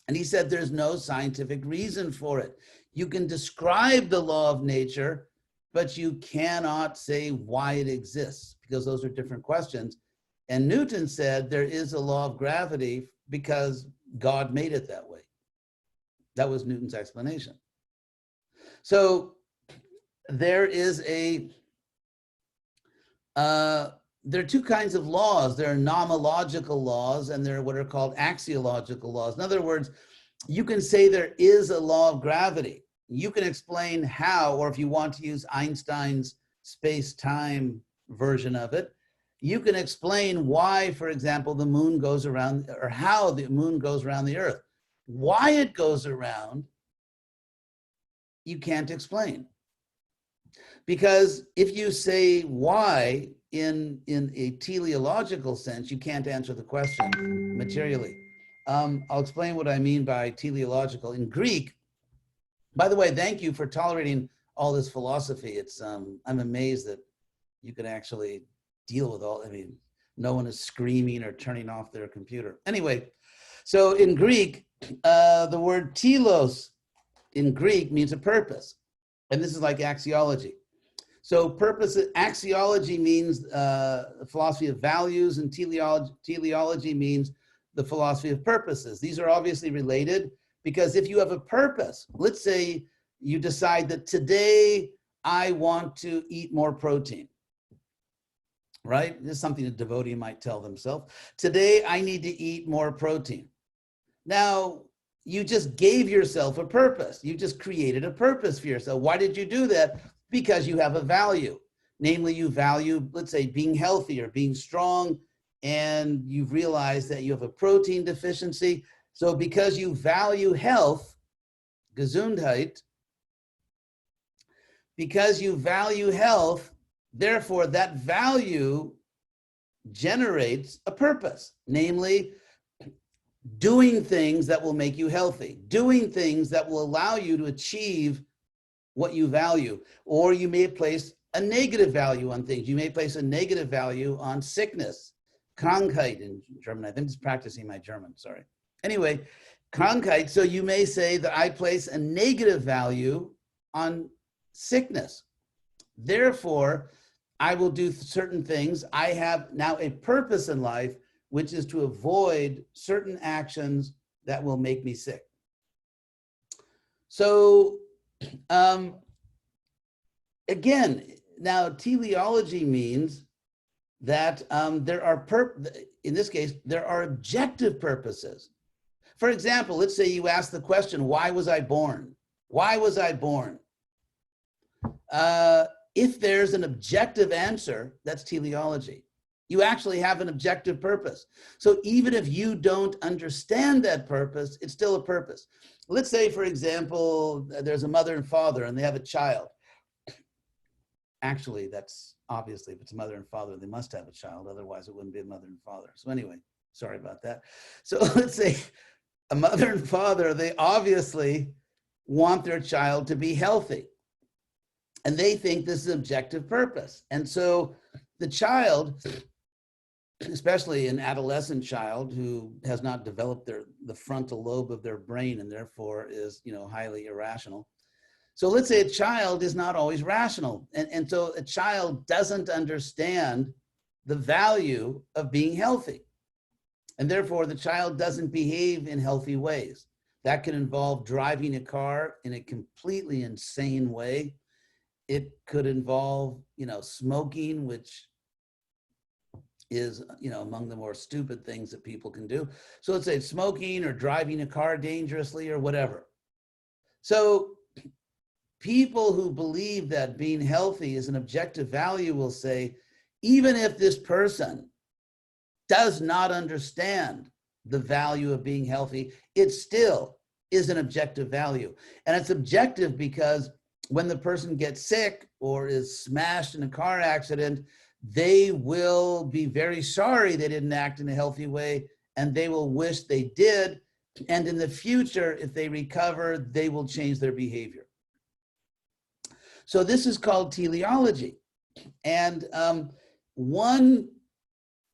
And he said there's no scientific reason for it. You can describe the law of nature, but you cannot say why it exists because those are different questions. And Newton said there is a law of gravity because God made it that way. That was Newton's explanation. So there is there are two kinds of laws. There are nomological laws and there are what are called axiological laws. In other words, you can say there is a law of gravity. You can explain how, or if you want to use Einstein's space-time version of it, you can explain why, for example, the moon goes around, or how the moon goes around the Earth. Why it goes around, you can't explain. Because if you say why in a teleological sense, you can't answer the question materially. I'll explain what I mean by teleological. In Greek, by the way, thank you for tolerating all this philosophy. It's I'm amazed that you can actually deal with all, I mean, no one is screaming or turning off their computer. Anyway, so in Greek, the word telos in Greek means a purpose. And this is like axiology. So axiology means philosophy of values, and teleology means the philosophy of purposes. These are obviously related because if you have a purpose, let's say you decide that today I want to eat more protein, right? This is something a devotee might tell themselves. Today I need to eat more protein. Now, you just gave yourself a purpose. You just created a purpose for yourself. Why did you do that? Because you have a value. Namely, you value, let's say, being healthy or being strong, and you've realized that you have a protein deficiency. So because you value health, Gesundheit, because you value health, therefore that value generates a purpose. Namely, doing things that will make you healthy, doing things that will allow you to achieve what you value. Or you may place a negative value on things. You may place a negative value on sickness, Krankheit in German. I think it's practicing my German, sorry. Anyway, Krankheit. So you may say that I place a negative value on sickness. Therefore, I will do certain things. I have now a purpose in life, which is to avoid certain actions that will make me sick. So again, now teleology means that there are, in this case, there are objective purposes. For example, let's say you ask the question, why was I born? Why was I born? If there's an objective answer, that's teleology. You actually have an objective purpose. So even if you don't understand that purpose, it's still a purpose. Let's say, for example, there's a mother and father and they have a child. Actually, that's obviously, if it's a mother and father, they must have a child. Otherwise, it wouldn't be a mother and father. So anyway, sorry about that. So let's say a mother and father, they obviously want their child to be healthy. And they think this is objective purpose. And so the child, especially an adolescent child who has not developed the frontal lobe of their brain and therefore is, highly irrational. So let's say a child is not always rational. And so a child doesn't understand the value of being healthy. And therefore the child doesn't behave in healthy ways. That can involve driving a car in a completely insane way. It could involve, smoking, which is, among the more stupid things that people can do. So let's say smoking or driving a car dangerously or whatever. So people who believe that being healthy is an objective value will say, even if this person does not understand the value of being healthy, it still is an objective value. And it's objective because when the person gets sick or is smashed in a car accident, they will be very sorry they didn't act in a healthy way, and they will wish they did. And in the future, if they recover, they will change their behavior. So this is called teleology. And one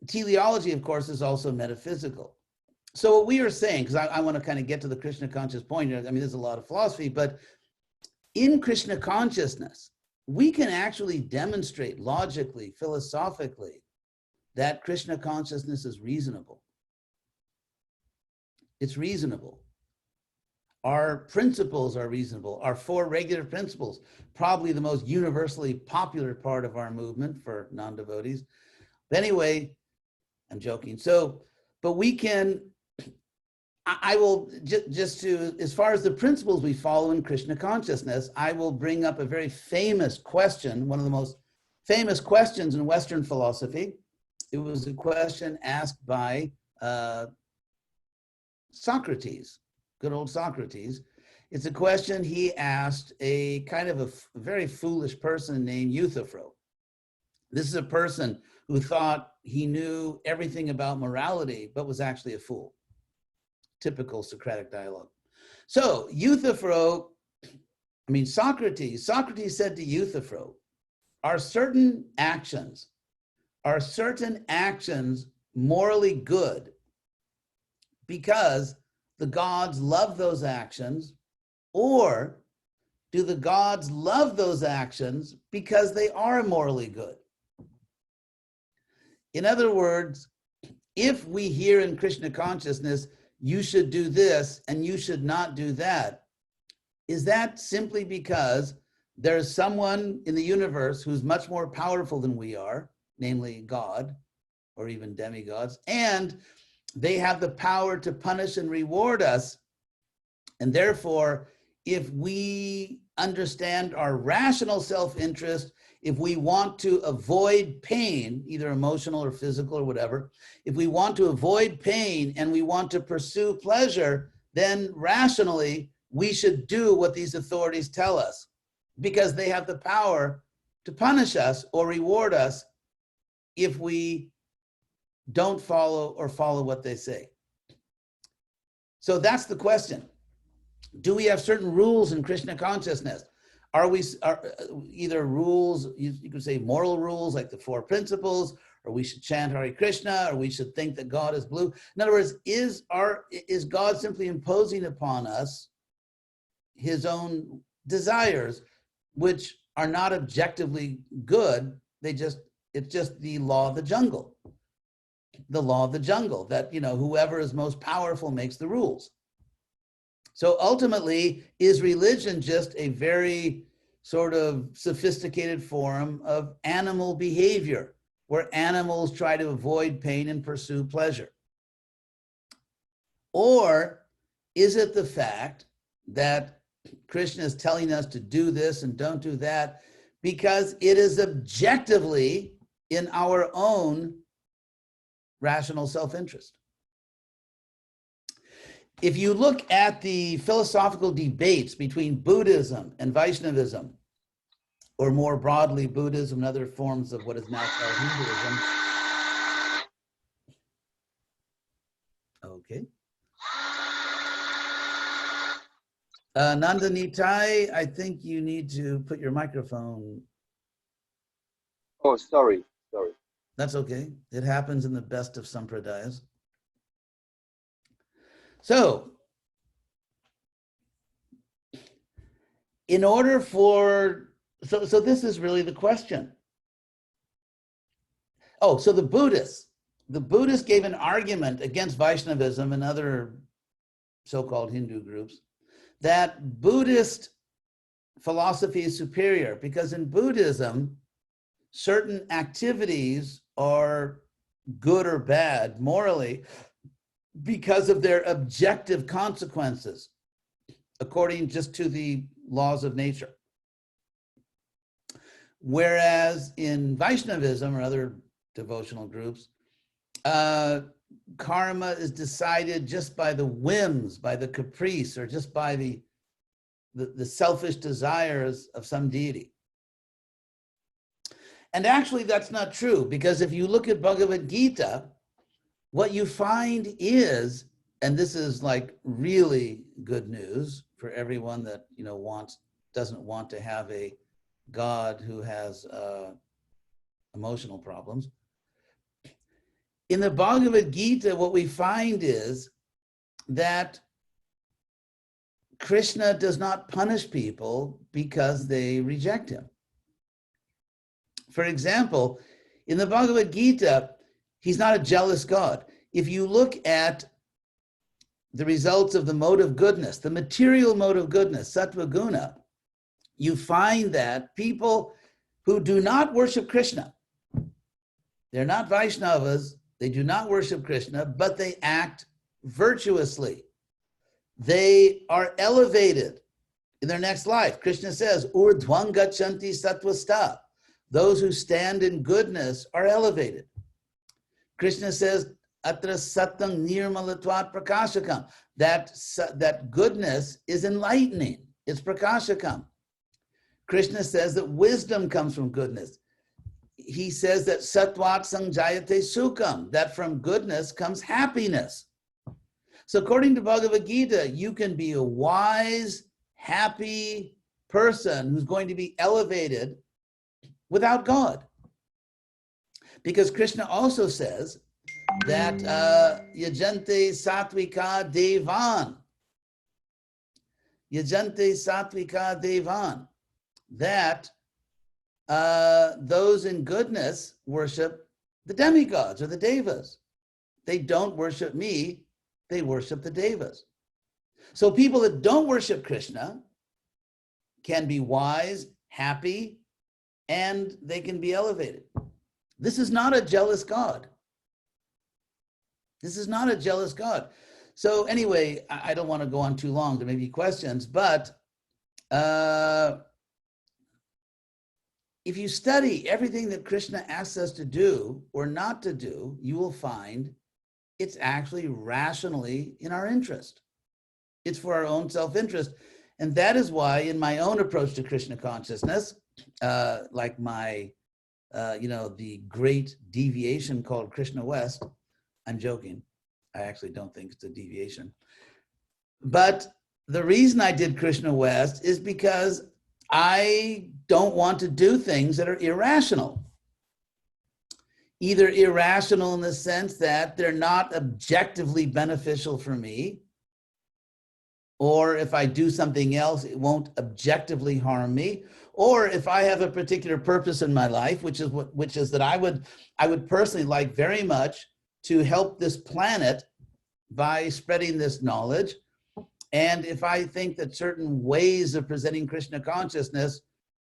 teleology, of course, is also metaphysical. So what we are saying, because I want to kind of get to the Krishna conscious point here, I mean, there's a lot of philosophy, but in Krishna consciousness, we can actually demonstrate logically, philosophically, that Krishna consciousness is reasonable. It's reasonable. Our principles are reasonable. Our 4 regular principles, probably the most universally popular part of our movement for non-devotees. But anyway, I'm joking. So, but we can, I will just to, as far as the principles we follow in Krishna consciousness, I will bring up a very famous question, one of the most famous questions in Western philosophy. It was a question asked by Socrates, good old Socrates. It's a question he asked a kind of a very foolish person named Euthyphro. This is a person who thought he knew everything about morality, but was actually a fool. Typical Socratic dialogue. So Socrates said to Euthyphro, are certain actions morally good because the gods love those actions, or do the gods love those actions because they are morally good? In other words, if we hear in Krishna consciousness, you should do this and you should not do that, is that simply because there's someone in the universe who's much more powerful than we are, namely God, or even demigods, and they have the power to punish and reward us, and therefore, if we understand our rational self-interest, if we want to avoid pain, either emotional or physical or whatever, if we want to avoid pain and we want to pursue pleasure, then rationally, we should do what these authorities tell us, because they have the power to punish us or reward us if we don't follow or follow what they say. So that's the question. Do we have certain rules in Krishna consciousness? Are either rules, you could say moral rules like the 4 principles, or we should chant Hare Krishna, or we should think that God is blue? In other words, is God simply imposing upon us his own desires, which are not objectively good? It's just the law of the jungle. The law of the jungle, that, whoever is most powerful makes the rules. So ultimately, is religion just a very sort of sophisticated form of animal behavior, where animals try to avoid pain and pursue pleasure? Or is it the fact that Krishna is telling us to do this and don't do that because it is objectively in our own rational self-interest? If you look at the philosophical debates between Buddhism and Vaishnavism, or more broadly, Buddhism and other forms of what is now called Hinduism. Okay. Nandanitai, I think you need to put your microphone. Oh, sorry. That's okay. It happens in the best of sampradayas. So, in order for, so this is really the question. Oh, so the Buddhists gave an argument against Vaishnavism and other so-called Hindu groups that Buddhist philosophy is superior because in Buddhism, certain activities are good or bad morally because of their objective consequences, according just to the laws of nature. Whereas in Vaishnavism or other devotional groups, karma is decided just by the whims, by the caprice, or just by the selfish desires of some deity. And actually that's not true, because if you look at Bhagavad Gita, what you find is, and this is like really good news for everyone that doesn't want to have a God who has emotional problems. In the Bhagavad Gita, what we find is that Krishna does not punish people because they reject him. For example, in the Bhagavad Gita, he's not a jealous God. If you look at the results of the mode of goodness, the material mode of goodness, sattva guna, you find that people who do not worship Krishna, they're not Vaishnavas, they do not worship Krishna, but they act virtuously. They are elevated in their next life. Krishna says, urdhvam gachanti sattvasta. Those who stand in goodness are elevated. Krishna says, atra sattang nirmalatvat prakashakam. That goodness is enlightening. It's prakashakam. Krishna says that wisdom comes from goodness. He says that sattvat sanjayate sukham, that from goodness comes happiness. So according to Bhagavad Gita, you can be a wise, happy person who's going to be elevated without God. Because Krishna also says that yajante satvika devan. Yajante satvika devan. That those in goodness worship the demigods or the devas. They don't worship me, they worship the devas. So people that don't worship Krishna can be wise, happy, and they can be elevated. This is not a jealous God. This is not a jealous God. So anyway, I don't want to go on too long. There may be questions, but if you study everything that Krishna asks us to do or not to do, you will find it's actually rationally in our interest. It's for our own self-interest. And that is why in my own approach to Krishna consciousness, like my, the great deviation called Krishna West, I'm joking. I actually don't think it's a deviation. But the reason I did Krishna West is because I don't want to do things that are irrational. Either irrational in the sense that they're not objectively beneficial for me, or if I do something else, it won't objectively harm me, or if I have a particular purpose in my life, which is that I would personally like very much to help this planet by spreading this knowledge. And if I think that certain ways of presenting Krishna consciousness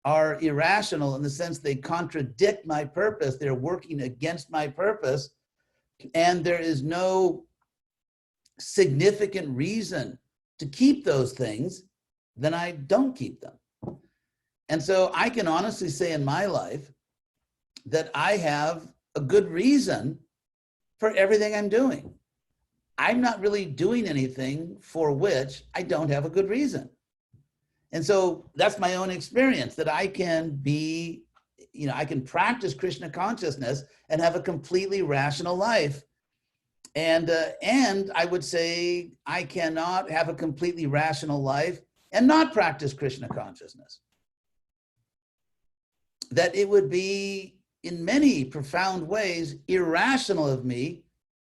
are irrational in the sense they contradict my purpose, they're working against my purpose, and there is no significant reason to keep those things, then I don't keep them. And so I can honestly say in my life that I have a good reason for everything I'm doing. I'm not really doing anything for which I don't have a good reason. And so that's my own experience, that I can be, I can practice Krishna consciousness and have a completely rational life. And I would say I cannot have a completely rational life and not practice Krishna consciousness. That it would be, in many profound ways, irrational of me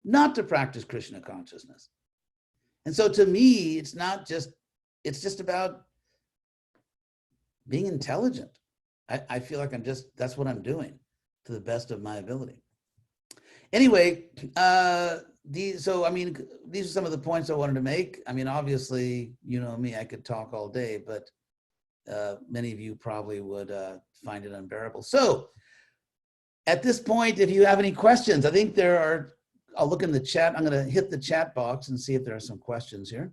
not to practice Krishna consciousness. And so to me, it's just about being intelligent. I feel like that's what I'm doing to the best of my ability. Anyway, these are some of the points I wanted to make. I mean, obviously, you know me, I could talk all day, but many of you probably would find it unbearable. So at this point, if you have any questions, I think there are, I'll look in the chat. I'm going to hit the chat box and see if there are some questions here.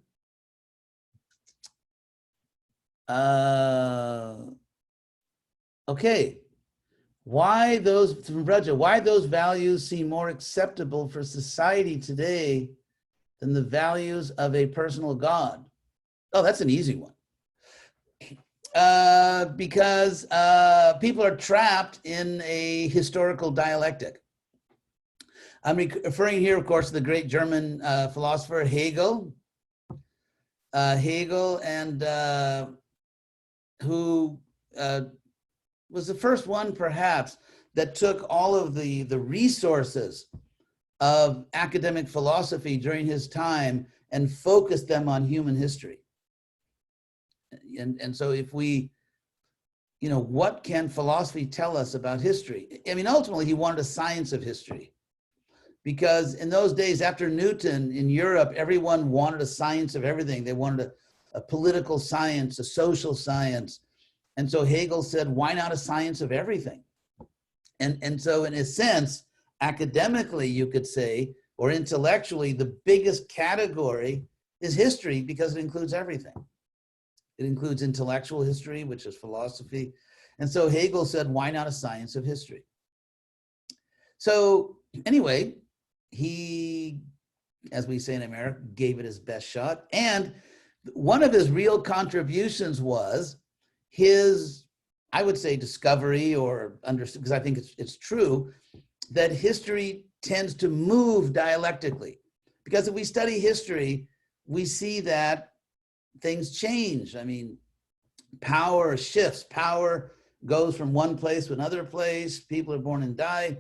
Okay. Why those values seem more acceptable for society today than the values of a personal God? Oh, that's an easy one. Because people are trapped in a historical dialectic. I'm referring here, of course, to the great German philosopher Hegel. Hegel, and who was the first one, perhaps, that took all of the resources of academic philosophy during his time and focused them on human history. And so if we, what can philosophy tell us about history? I mean, ultimately, he wanted a science of history. Because in those days, after Newton in Europe, everyone wanted a science of everything. They wanted a political science, a social science. And so Hegel said, why not a science of everything? And so in a sense, academically, you could say, or intellectually, the biggest category is history because it includes everything. It includes intellectual history, which is philosophy. And so Hegel said, why not a science of history? So anyway, he, as we say in America, gave it his best shot. And one of his real contributions was his, I would say, discovery, or understood, because I think it's true, that history tends to move dialectically. Because if we study history, we see that things change. I mean, power shifts. Power goes from one place to another place. People are born and die.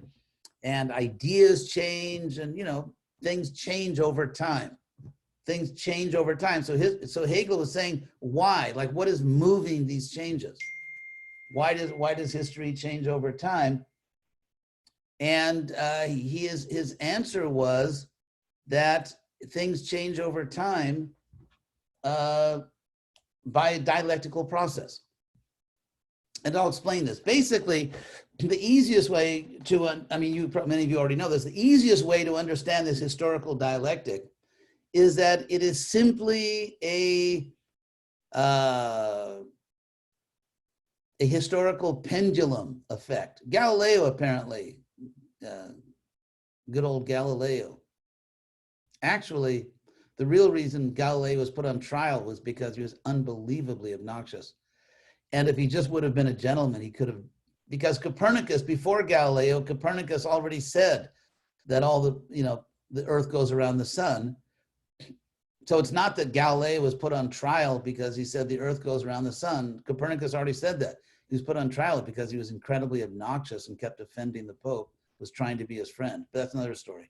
And ideas change, and things change over time. Things change over time. So Hegel was saying, why? Like, what is moving these changes? Why does history change over time? And his answer was that things change over time by a dialectical process. And I'll explain this. Basically, the easiest way to, many of you already know this, the easiest way to understand this historical dialectic is that it is simply a historical pendulum effect. Galileo, apparently, good old Galileo. Actually, the real reason Galileo was put on trial was because he was unbelievably obnoxious. And if he just would have been a gentleman, he could have, because Copernicus, before Galileo, Copernicus already said that all the earth goes around the sun. So it's not that Galileo was put on trial because he said the earth goes around the sun. Copernicus already said that. He was put on trial because he was incredibly obnoxious and kept offending the Pope, was trying to be his friend. But that's another story.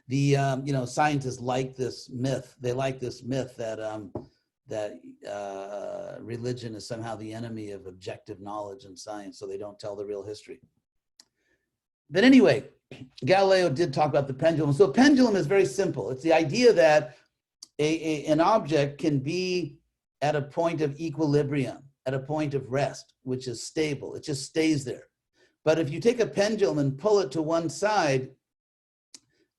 The scientists like this myth. They like this myth that religion is somehow the enemy of objective knowledge and science, so they don't tell the real history. But anyway, Galileo did talk about the pendulum. So a pendulum is very simple. It's the idea that an object can be at a point of equilibrium, at a point of rest, which is stable. It just stays there. But if you take a pendulum and pull it to one side,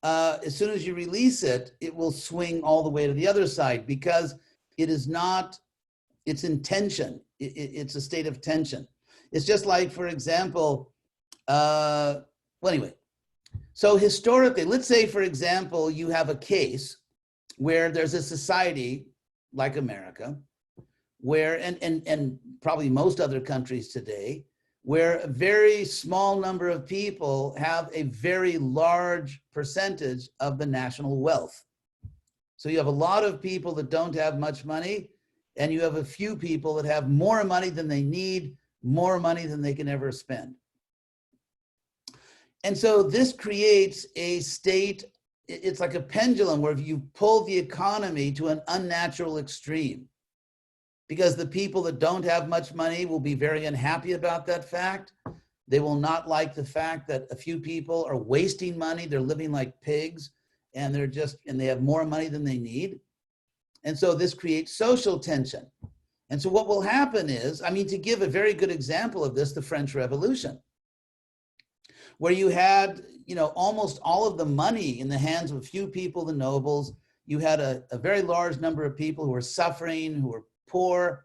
as soon as you release it, it will swing all the way to the other side because it is not, it's in tension. It's a state of tension. It's just like, for example, well, anyway, so historically, let's say, for example, you have a case where there's a society like America, where, and probably most other countries today, where a very small number of people have a very large percentage of the national wealth. So you have a lot of people that don't have much money, and you have a few people that have more money than they need, more money than they can ever spend. And so this creates a state, it's like a pendulum where you pull the economy to an unnatural extreme, because the people that don't have much money will be very unhappy about that fact. They will not like the fact that a few people are wasting money. They're living like pigs, and they have more money than they need. And so this creates social tension. And so what will happen is, I mean, to give a very good example of this, the French Revolution, where you had, almost all of the money in the hands of a few people, the nobles. You had a very large number of people who were suffering, who were poor,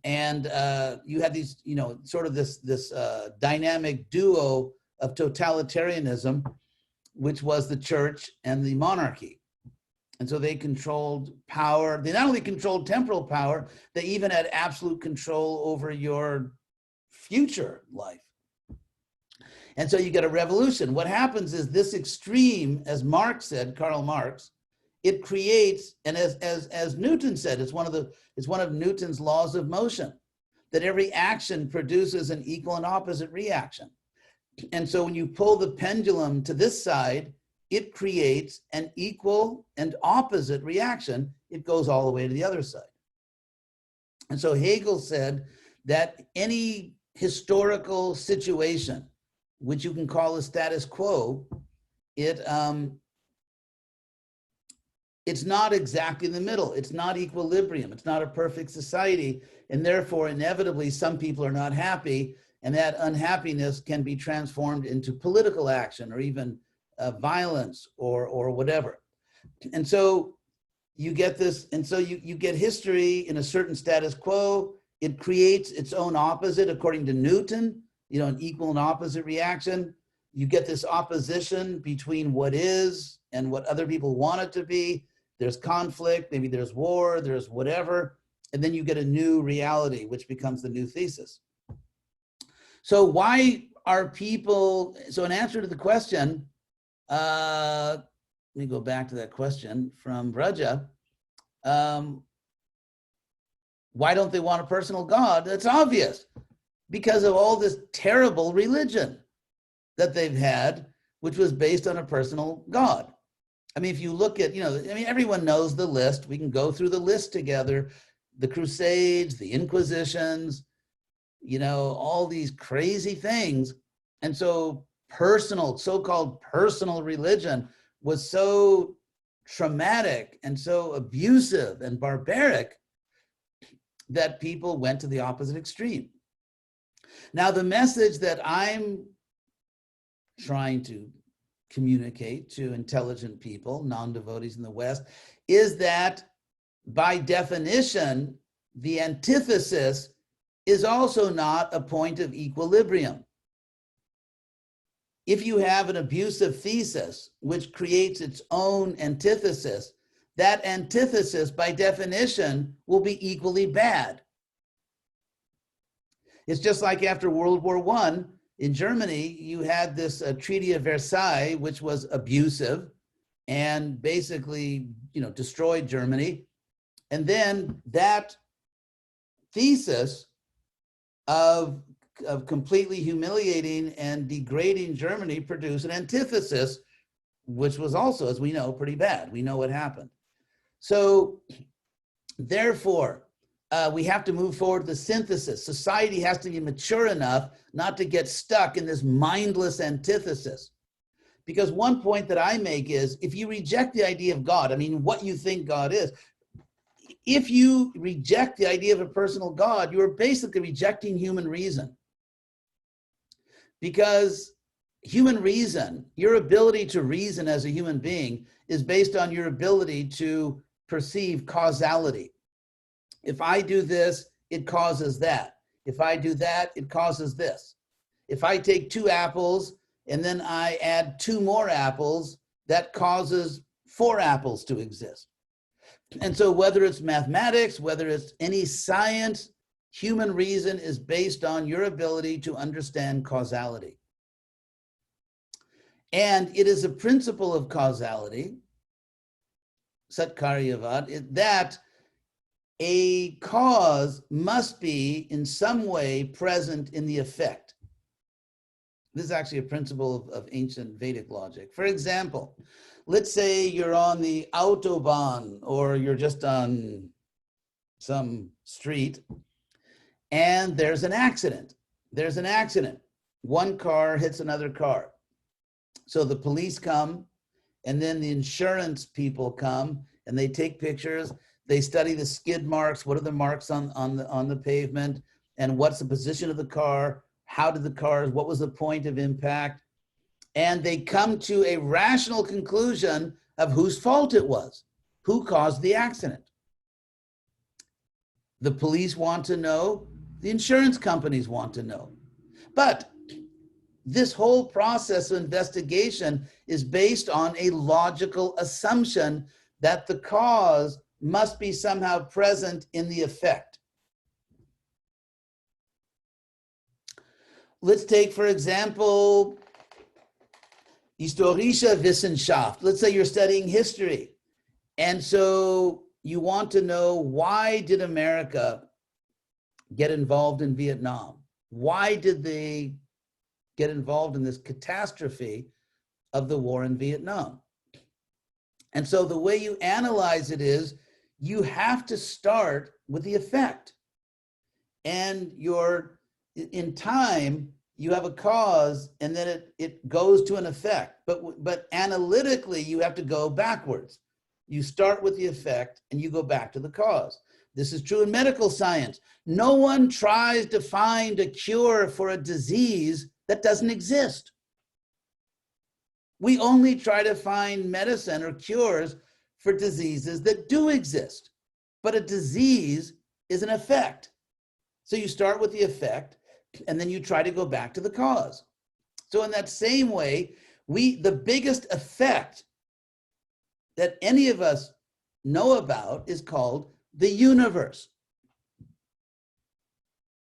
and you had these, sort of this dynamic duo of totalitarianism, which was the church and the monarchy. And so they controlled power. They not only controlled temporal power, they even had absolute control over your future life. And so you get a revolution. What happens is this extreme, as Marx said, Karl Marx, it creates, and as Newton said, it's one of Newton's laws of motion, that every action produces an equal and opposite reaction. And so when you pull the pendulum to this side, it creates an equal and opposite reaction. It goes all the way to the other side. And so Hegel said that any historical situation, which you can call a status quo, it's not exactly in the middle. It's not equilibrium. It's not a perfect society. And therefore, inevitably, some people are not happy. And that unhappiness can be transformed into political action or even violence or whatever. And so you get this, and so you get history in a certain status quo. It creates its own opposite, according to Newton, an equal and opposite reaction. You get this opposition between what is and what other people want it to be. There's conflict, maybe there's war, there's whatever, and then you get a new reality, which becomes the new thesis. So why are people, so in answer to the question, let me go back to that question from Braja. Why don't they want a personal God? That's obvious. Because of all this terrible religion that they've had, which was based on a personal God. I mean, if you look at, everyone knows the list. We can go through the list together. The Crusades, the Inquisitions, all these crazy things. And so so-called personal religion was so traumatic and so abusive and barbaric that people went to the opposite extreme. Now, the message that I'm trying to communicate to intelligent people, non-devotees in the West, is that by definition, the antithesis is also not a point of equilibrium. If you have an abusive thesis, which creates its own antithesis, that antithesis, by definition, will be equally bad. It's just like after World War I, in Germany, you had this Treaty of Versailles, which was abusive, and basically, destroyed Germany. And then that thesis of completely humiliating and degrading Germany produced an antithesis, which was also, as we know, pretty bad. We know what happened. So therefore, we have to move forward the synthesis. Society has to be mature enough not to get stuck in this mindless antithesis. Because one point that I make is, if you reject the idea of God, I mean, what you think God is, if you reject the idea of a personal God, you are basically rejecting human reason. Because human reason, your ability to reason as a human being, is based on your ability to perceive causality. If I do this, it causes that. If I do that, it causes this. If I take 2 apples and then I add 2 more apples, that causes 4 apples to exist. And so whether it's mathematics, whether it's any science, human reason is based on your ability to understand causality. And it is a principle of causality, Satkaryavad, that a cause must be in some way present in the effect. This is actually a principle of ancient Vedic logic. For example, let's say you're on the Autobahn or you're just on some street and there's an accident. There's an accident. One car hits another car. So the police come and then the insurance people come and they take pictures. They study the skid marks. What are the marks on the pavement? And what's the position of the car? How did the cars, what was the point of impact? And they come to a rational conclusion of whose fault it was, who caused the accident. The police want to know, the insurance companies want to know. But this whole process of investigation is based on a logical assumption that the cause must be somehow present in the effect. Let's take, for example, Historische Wissenschaft. Let's say you're studying history. And so you want to know, why did America get involved in Vietnam? Why did they get involved in this catastrophe of the war in Vietnam? And so the way you analyze it is, you have to start with the effect. And in time, you have a cause, and then it goes to an effect. But analytically, you have to go backwards. You start with the effect, and you go back to the cause. This is true in medical science. No one tries to find a cure for a disease that doesn't exist. We only try to find medicine or cures for diseases that do exist. But a disease is an effect. So you start with the effect, and then you try to go back to the cause. So in that same way, the biggest effect that any of us know about is called the universe.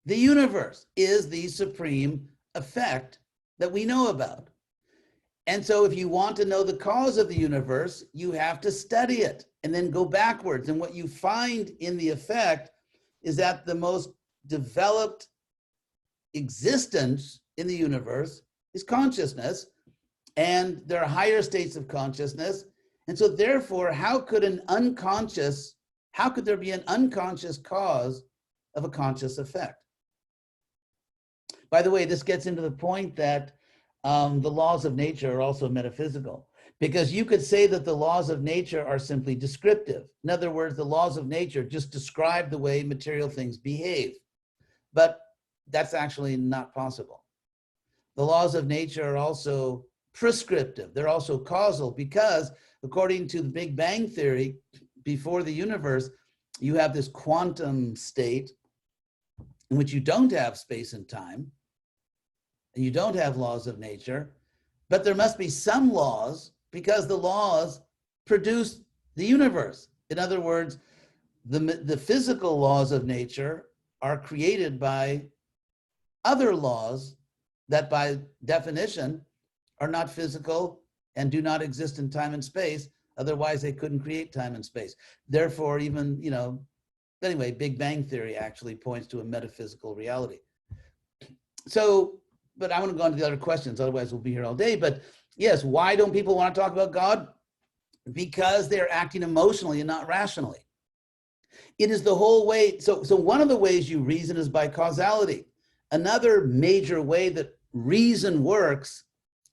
The universe is the supreme effect that we know about. And so if you want to know the cause of the universe, you have to study it and then go backwards. And what you find in the effect is that the most developed existence in the universe is consciousness, and there are higher states of consciousness. And so therefore, how could there be an unconscious cause of a conscious effect? By the way, this gets into the point that the laws of nature are also metaphysical, because you could say that the laws of nature are simply descriptive. In other words, the laws of nature just describe the way material things behave. But that's actually not possible. The laws of nature are also prescriptive. They're also causal, because according to the Big Bang Theory, before the universe, you have this quantum state in which you don't have space and time, and you don't have laws of nature, but there must be some laws, because the laws produce the universe. In other words, the physical laws of nature are created by other laws that by definition are not physical and do not exist in time and space. Otherwise, they couldn't create time and space. Therefore, even, anyway, Big Bang Theory actually points to a metaphysical reality. So, but I want to go on to the other questions, otherwise we'll be here all day. But yes, why don't people want to talk about God? Because they're acting emotionally and not rationally. It is the whole way. So one of the ways you reason is by causality. Another major way that reason works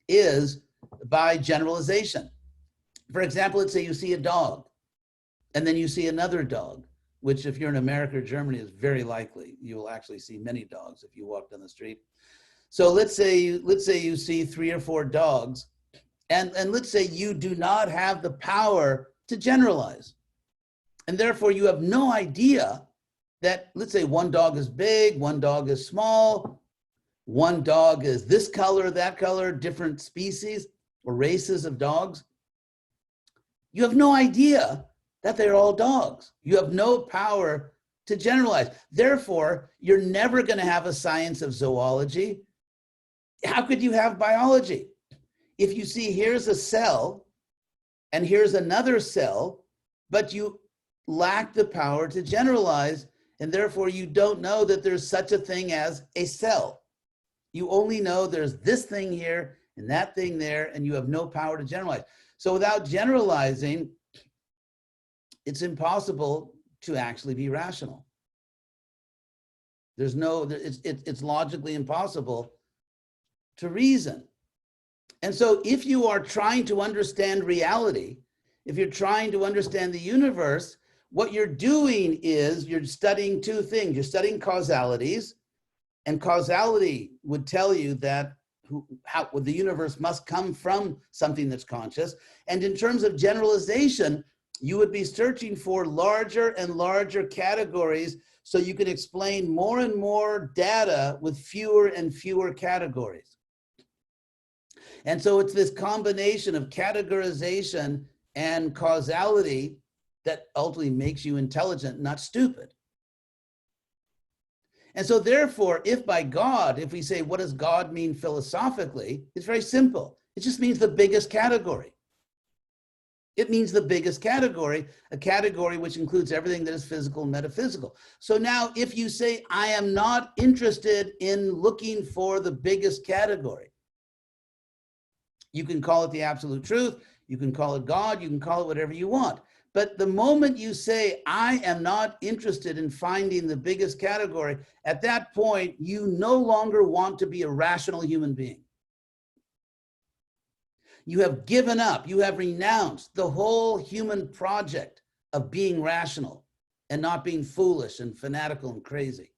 is by generalization. For example, let's say you see a dog, and then you see another dog, which if you're in America or Germany is very likely. You will actually see many dogs if you walk down the street. So let's say you see 3 or 4 dogs, and let's say you do not have the power to generalize. And therefore you have no idea that, let's say one dog is big, one dog is small, one dog is this color, that color, different species or races of dogs. You have no idea that they're all dogs. You have no power to generalize. Therefore, you're never going to have a science of zoology. How could you have biology? If you see here's a cell and here's another cell, but you lack the power to generalize, and therefore you don't know that there's such a thing as a cell. You only know there's this thing here and that thing there, and you have no power to generalize. So without generalizing, it's impossible to actually be rational. It's logically impossible to reason. And so if you are trying to understand reality, if you're trying to understand the universe, what you're doing is you're studying 2 things. You're studying causalities, and causality would tell you that how the universe must come from something that's conscious. And in terms of generalization, you would be searching for larger and larger categories so you can explain more and more data with fewer and fewer categories. And so it's this combination of categorization and causality that ultimately makes you intelligent, not stupid. And so therefore, if by God, if we say, what does God mean philosophically? It's very simple. It just means the biggest category. It means the biggest category, a category which includes everything that is physical and metaphysical. So now if you say, I am not interested in looking for the biggest category, you can call it the absolute truth, you can call it God, you can call it whatever you want. But the moment you say, I am not interested in finding the biggest category, at that point, you no longer want to be a rational human being. You have given up, you have renounced the whole human project of being rational and not being foolish and fanatical and crazy.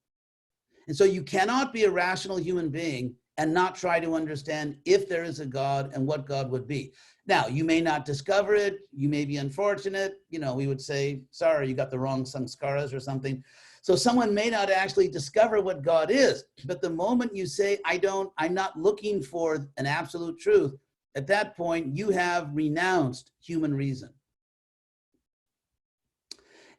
And so you cannot be a rational human being and not try to understand if there is a God and what God would be. Now, you may not discover it, you may be unfortunate, we would say, sorry, you got the wrong samskaras or something. So someone may not actually discover what God is, but the moment you say, I'm not looking for an absolute truth, at that point, you have renounced human reason.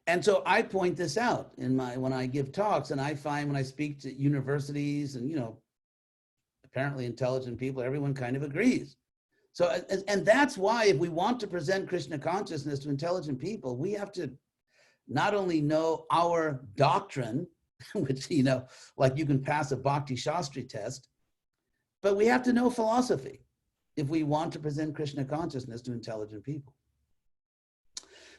And so I point this out when I give talks, and I find when I speak to universities and, apparently intelligent people, everyone kind of agrees. So, and that's why if we want to present Krishna consciousness to intelligent people, we have to not only know our doctrine, which, like you can pass a Bhakti Shastri test, but we have to know philosophy if we want to present Krishna consciousness to intelligent people.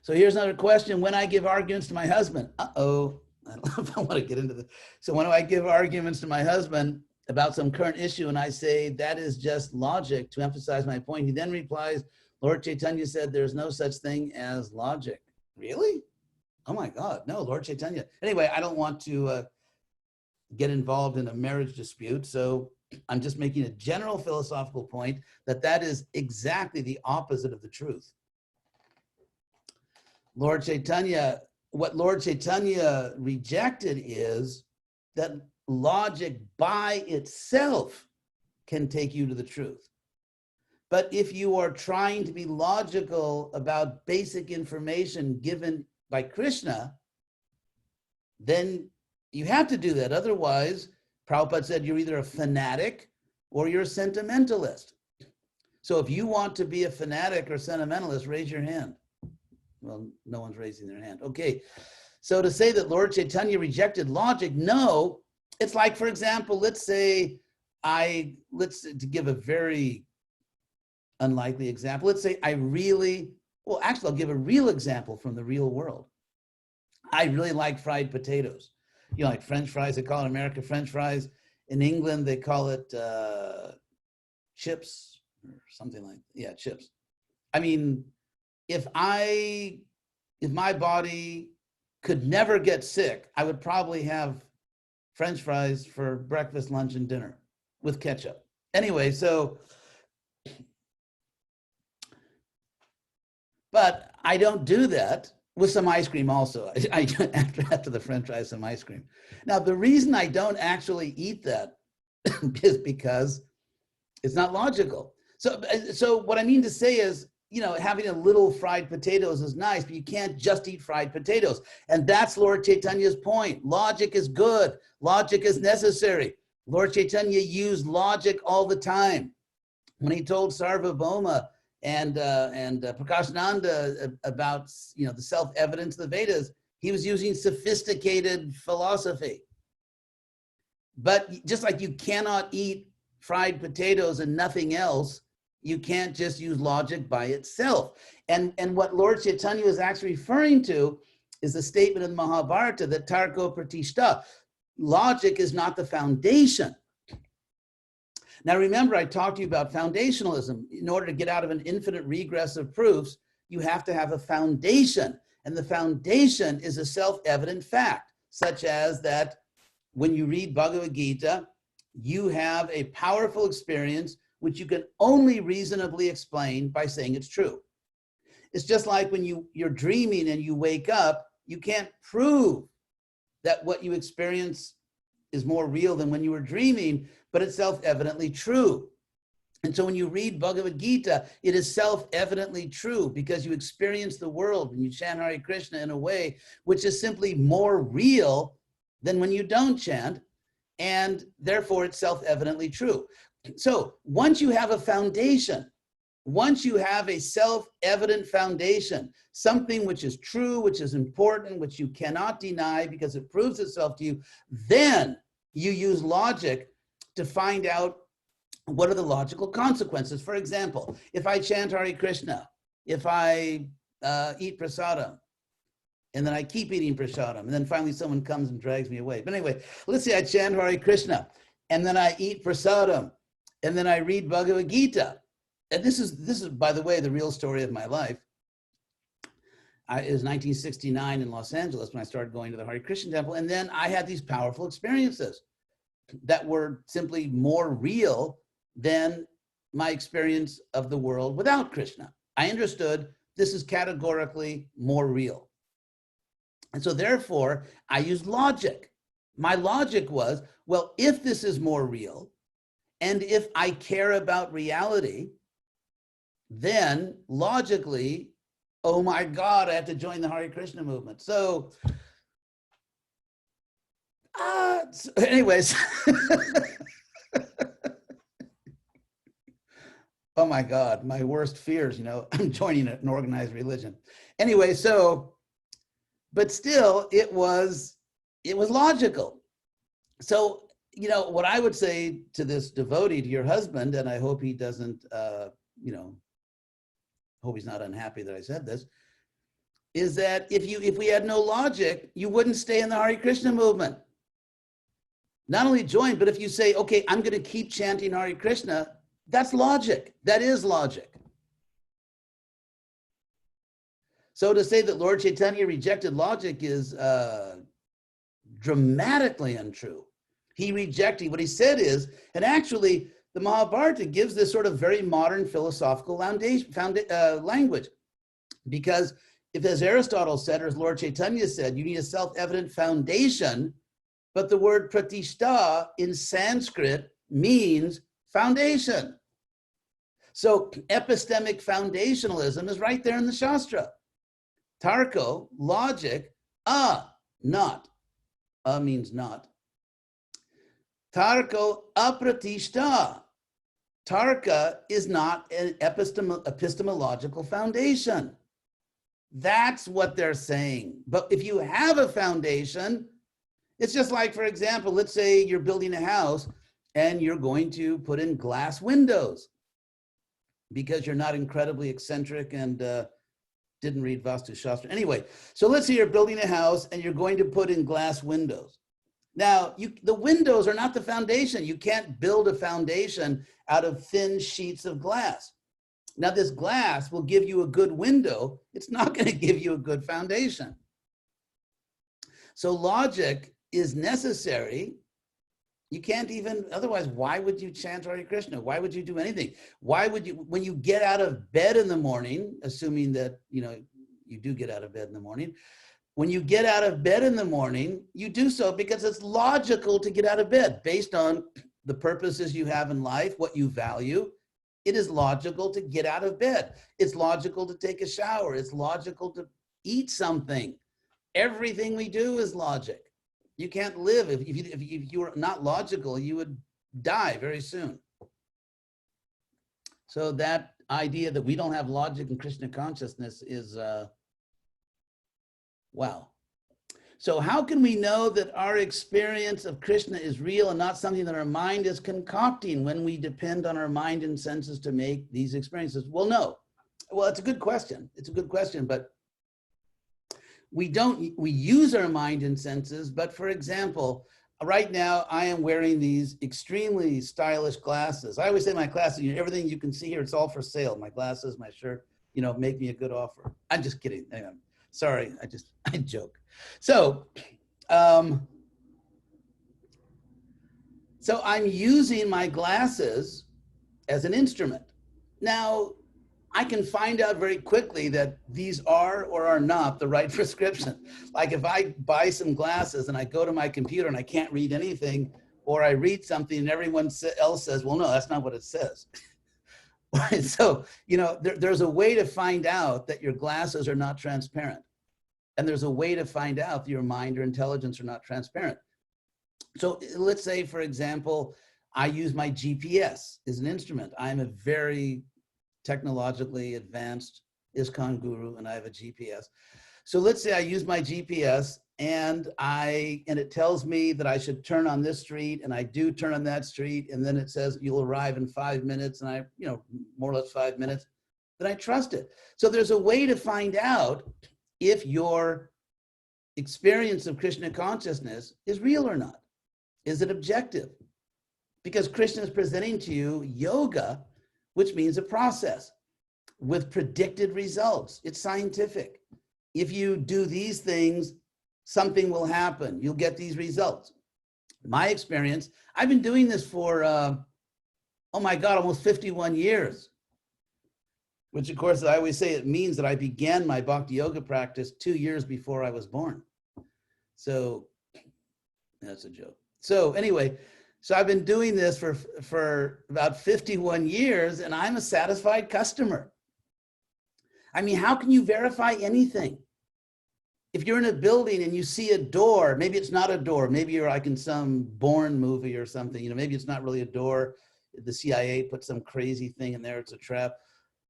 So here's another question. When I give arguments to my husband, I don't know if I want to get into this. So when I give arguments to my husband about some current issue and I say, that is just logic to emphasize my point, he then replies, Lord Chaitanya said there's no such thing as logic. Really? Oh my God, no, Lord Chaitanya. Anyway, I don't want to get involved in a marriage dispute. So I'm just making a general philosophical point that is exactly the opposite of the truth. Lord Chaitanya, what Lord Chaitanya rejected is that logic by itself can take you to the truth. But if you are trying to be logical about basic information given by Krishna, then you have to do that. Otherwise, Prabhupada said you're either a fanatic or you're a sentimentalist. So if you want to be a fanatic or sentimentalist, raise your hand. Well, no one's raising their hand. Okay. So to say that Lord Chaitanya rejected logic, no. It's like, for example, let's say to give a very unlikely example, let's say I'll give a real example from the real world. I really like fried potatoes. You know, like French fries, they call it in America French fries. In England, they call it chips or something like, yeah, chips. I mean, if my body could never get sick, I would probably have French fries for breakfast, lunch, and dinner with ketchup. Anyway, but I don't do that with some ice cream also. I after the French fries, some ice cream. Now, the reason I don't actually eat that is because it's not logical. So what I mean to say is, you know, having a little fried potatoes is nice, but you can't just eat fried potatoes. And that's Lord Chaitanya's point. Logic is good. Logic is necessary. Lord Chaitanya used logic all the time. When he told Sarvabhauma and Prakashananda about, you know, the self-evidence of the Vedas, he was using sophisticated philosophy. But just like you cannot eat fried potatoes and nothing else, you can't just use logic by itself. And what Lord Chaitanya is actually referring to is the statement in the Mahabharata that Tarko Pratishta, logic is not the foundation. Now remember, I talked to you about foundationalism. In order to get out of an infinite regress of proofs, you have to have a foundation. And the foundation is a self-evident fact, such as that when you read Bhagavad Gita, you have a powerful experience which you can only reasonably explain by saying it's true. It's just like when you're dreaming and you wake up, you can't prove that what you experience is more real than when you were dreaming, but it's self-evidently true. And so when you read Bhagavad Gita, it is self-evidently true because you experience the world and you chant Hare Krishna in a way which is simply more real than when you don't chant, and therefore it's self-evidently true. So once you have a foundation, once you have a self-evident foundation, something which is true, which is important, which you cannot deny because it proves itself to you, then you use logic to find out what are the logical consequences. For example, if I chant Hare Krishna, if I eat prasadam, and then I keep eating prasadam, and then finally someone comes and drags me away. But anyway, let's say I chant Hare Krishna, and then I eat prasadam, and then I read Bhagavad Gita. And this is, by the way, the real story of my life. It was 1969 in Los Angeles when I started going to the Hare Krishna temple, and then I had these powerful experiences that were simply more real than my experience of the world without Krishna. I understood this is categorically more real. And so therefore, I used logic. My logic was, well, if this is more real, and if I care about reality, then logically, oh my God, I have to join the Hare Krishna movement. So anyways, oh my God, my worst fears, you know, I'm joining an organized religion. Anyway, so, but still it was logical. So, you know, what I would say to this devotee, to your husband, and I hope he doesn't, you know, hope he's not unhappy that I said this, is that if we had no logic, you wouldn't stay in the Hare Krishna movement. Not only join, but if you say, okay, I'm going to keep chanting Hare Krishna, that's logic. That is logic. So to say that Lord Chaitanya rejected logic is dramatically untrue. He rejected, what he said is, and actually the Mahabharata gives this sort of very modern philosophical language. Because if, as Aristotle said, or as Lord Chaitanya said, you need a self-evident foundation, but the word pratishta in Sanskrit means foundation. So epistemic foundationalism is right there in the Shastra. Tarko, logic, not. Means not. Tarko apratishta. Tarka is not an epistemological foundation. That's what they're saying. But if you have a foundation, it's just like, for example, let's say you're building a house and you're going to put in glass windows because you're not incredibly eccentric and didn't read Vastu Shastra. Anyway, so let's say you're building a house and you're going to put in glass windows. Now, the windows are not the foundation. You can't build a foundation out of thin sheets of glass. Now, this glass will give you a good window. It's not going to give you a good foundation. So logic is necessary. You can't even, otherwise, why would you chant Hare Krishna? Why would you do anything? Why would you, when you get out of bed in the morning, assuming that, you know, you do get out of bed in the morning, when you get out of bed in the morning, you do so because it's logical to get out of bed based on the purposes you have in life, what you value. It is logical to get out of bed. It's logical to take a shower. It's logical to eat something. Everything we do is logic. You can't live, if you were not logical, you would die very soon. So that idea that we don't have logic in Krishna consciousness is, wow. So how can we know that our experience of Krishna is real and not something that our mind is concocting when we depend on our mind and senses to make these experiences? Well, no. Well, it's a good question. It's a good question, but we use our mind and senses, but for example, right now I am wearing these extremely stylish glasses. I always say in my classes, you know, everything you can see here, it's all for sale. My glasses, my shirt, you know, make me a good offer. I'm just kidding. Anyway, sorry, I joke. So, so I'm using my glasses as an instrument. Now, I can find out very quickly that these are or are not the right prescription. Like if I buy some glasses and I go to my computer and I can't read anything, or I read something and everyone else says, well, no, that's not what it says. So, you know, there's a way to find out that your glasses are not transparent. And there's a way to find out that your mind or intelligence are not transparent. So let's say, for example, I use my GPS as an instrument. I'm a very technologically advanced ISKCON guru and I have a GPS. So let's say I use my GPS and it tells me that I should turn on this street and I do turn on that street and then it says you'll arrive in 5 minutes and I, you know, more or less 5 minutes, then I trust it. So there's a way to find out if your experience of Krishna consciousness is real or not. Is it objective? Because Krishna is presenting to you yoga, which means a process with predicted results. It's scientific. If you do these things, something will happen. You'll get these results. My experience, I've been doing this for, oh my God, almost 51 years. Which of course, I always say it means that I began my bhakti yoga practice 2 years before I was born. So that's a joke. So anyway, so I've been doing this for about 51 years and I'm a satisfied customer. I mean, how can you verify anything? If you're in a building and you see a door, maybe it's not a door, maybe you're like in some Bourne movie or something, you know, maybe it's not really a door. The CIA put some crazy thing in there, it's a trap.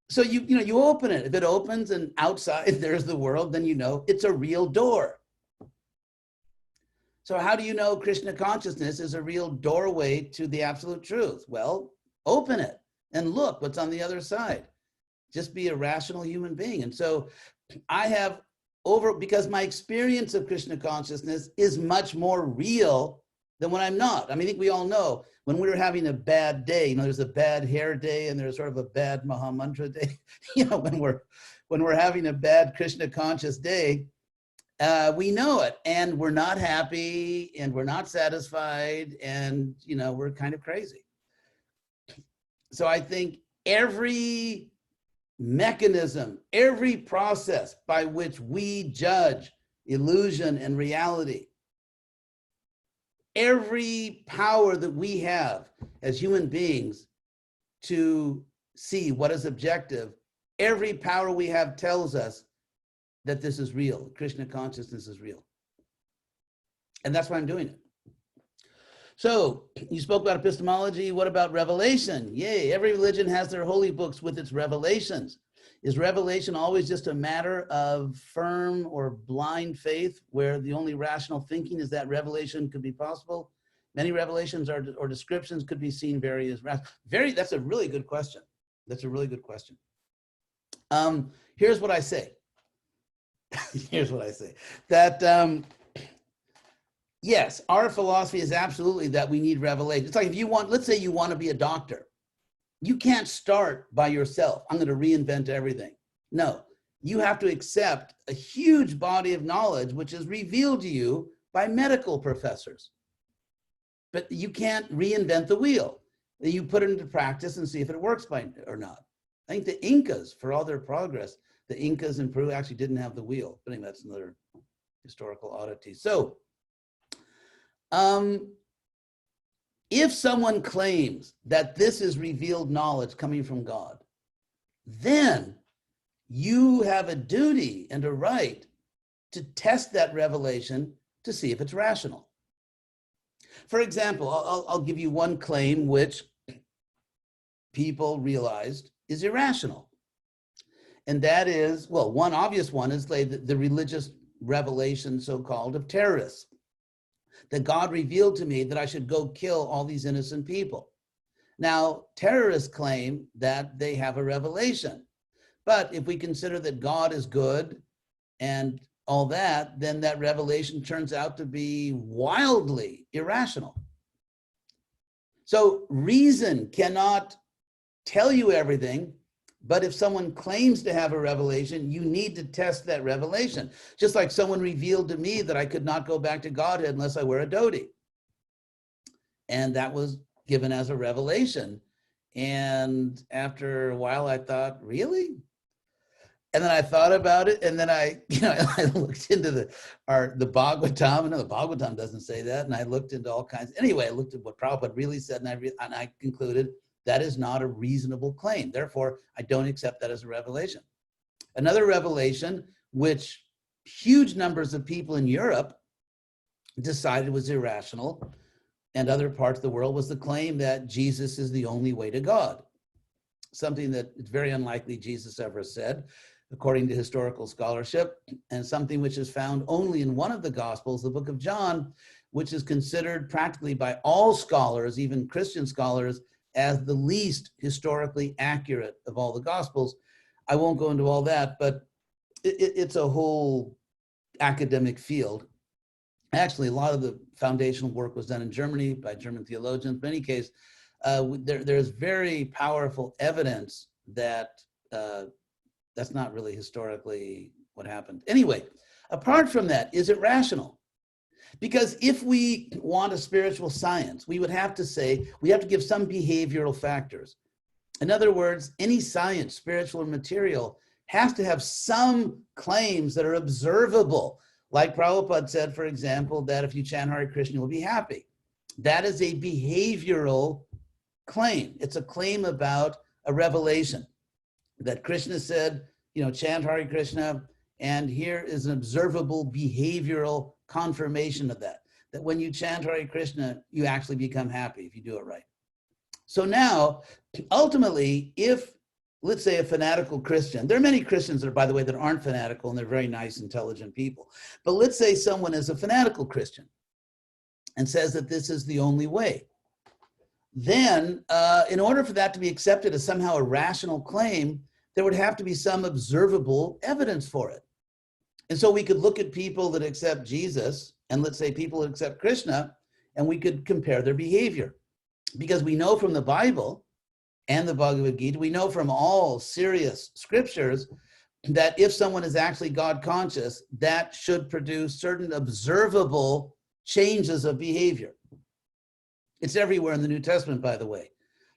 So you open it. If it opens and outside there's the world, then you know it's a real door. So how do you know Krishna consciousness is a real doorway to the absolute truth? Well, open it and look what's on the other side. Just be a rational human being. And so I have because my experience of Krishna consciousness is much more real than when I'm not. I mean, I think we all know when we're having a bad day, you know, there's a bad hair day and there's sort of a bad Mahamantra day. You know, when we're having a bad Krishna conscious day, we know it and we're not happy and we're not satisfied and, you know, we're kind of crazy. So I think every mechanism, every process by which we judge illusion and reality, every power that we have as human beings to see what is objective, every power we have tells us that this is real. Krishna consciousness is real. And that's why I'm doing it. So you spoke about epistemology. What about revelation? Yay, every religion has their holy books with its revelations. Is revelation always just a matter of firm or blind faith where the only rational thinking is that revelation could be possible? Many revelations or descriptions could be seen that's a really good question. That's a really good question. Here's what I say. Here's what I say. That yes, our philosophy is absolutely that we need revelation. It's like if you want, let's say you want to be a doctor. You can't start by yourself. I'm going to reinvent everything. No, you have to accept a huge body of knowledge which is revealed to you by medical professors. But you can't reinvent the wheel. You put it into practice and see if it works or not. I think the Incas, for all their progress, the Incas in Peru actually didn't have the wheel. But anyway, that's another historical oddity. So, if someone claims that this is revealed knowledge coming from God, then you have a duty and a right to test that revelation to see if it's rational. For example, I'll give you one claim which people realized is irrational. And that is, well, one obvious one is the religious revelation, so-called, of terrorists. That God revealed to me that I should go kill all these innocent people. Now, terrorists claim that they have a revelation. But if we consider that God is good and all that, then that revelation turns out to be wildly irrational. So reason cannot tell you everything, but if someone claims to have a revelation, you need to test that revelation. Just like someone revealed to me that I could not go back to Godhead unless I wear a dhoti. And that was given as a revelation. And after a while, I thought, really? And then I thought about it, and then I looked into the Bhagavatam. No, the Bhagavatam doesn't say that. And I looked into all kinds. Anyway, I looked at what Prabhupada really said, and I concluded that is not a reasonable claim. Therefore, I don't accept that as a revelation. Another revelation, which huge numbers of people in Europe decided was irrational, and other parts of the world, was the claim that Jesus is the only way to God. Something that it's very unlikely Jesus ever said, according to historical scholarship, and something which is found only in one of the Gospels, the book of John, which is considered practically by all scholars, even Christian scholars, as the least historically accurate of all the Gospels. I won't go into all that, but it's a whole academic field. Actually, a lot of the foundational work was done in Germany by German theologians. In any case, there's very powerful evidence that that's not really historically what happened. Anyway, apart from that, is it rational? Because if we want a spiritual science, we would have to say, we have to give some behavioral factors. In other words, any science, spiritual or material, has to have some claims that are observable. Like Prabhupada said, for example, that if you chant Hare Krishna, you'll be happy. That is a behavioral claim. It's a claim about a revelation. That Krishna said, chant Hare Krishna, and here is an observable behavioral confirmation of that when you chant Hare Krishna, you actually become happy if you do it right. So now, ultimately, if, let's say, a fanatical Christian, there are many Christians, by the way, that aren't fanatical, and they're very nice, intelligent people. But let's say someone is a fanatical Christian and says that this is the only way. Then, in order for that to be accepted as somehow a rational claim, there would have to be some observable evidence for it. And so we could look at people that accept Jesus, and let's say people that accept Krishna, and we could compare their behavior. Because we know from the Bible and the Bhagavad Gita, we know from all serious scriptures that if someone is actually God conscious, that should produce certain observable changes of behavior. It's everywhere in the New Testament, by the way,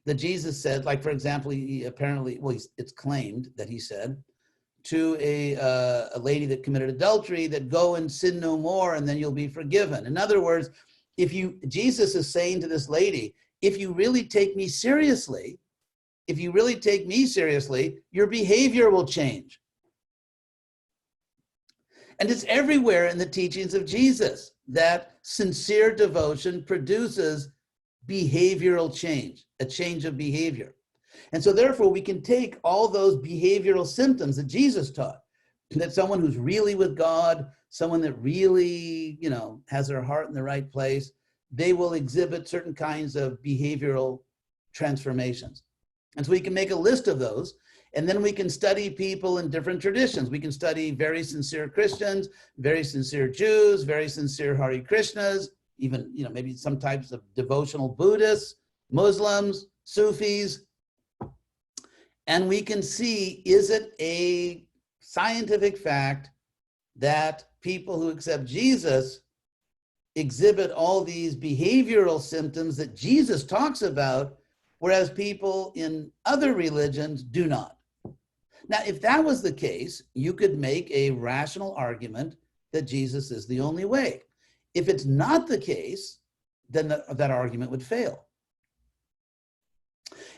that Jesus said, like, for example, he apparently, well, it's claimed that he said to a lady that committed adultery that go and sin no more and then you'll be forgiven. In other words, Jesus is saying to this lady, if you really take me seriously, your behavior will change. And it's everywhere in the teachings of Jesus that sincere devotion produces behavioral change, a change of behavior. And so therefore we can take all those behavioral symptoms that Jesus taught, that someone who's really with God, someone that really, has their heart in the right place, they will exhibit certain kinds of behavioral transformations. And so we can make a list of those, and then we can study people in different traditions. We can study very sincere Christians, very sincere Jews, very sincere Hare Krishnas, even, maybe some types of devotional Buddhists, Muslims, Sufis. And we can see, is it a scientific fact that people who accept Jesus exhibit all these behavioral symptoms that Jesus talks about, whereas people in other religions do not? Now, if that was the case, you could make a rational argument that Jesus is the only way. If it's not the case, then that argument would fail.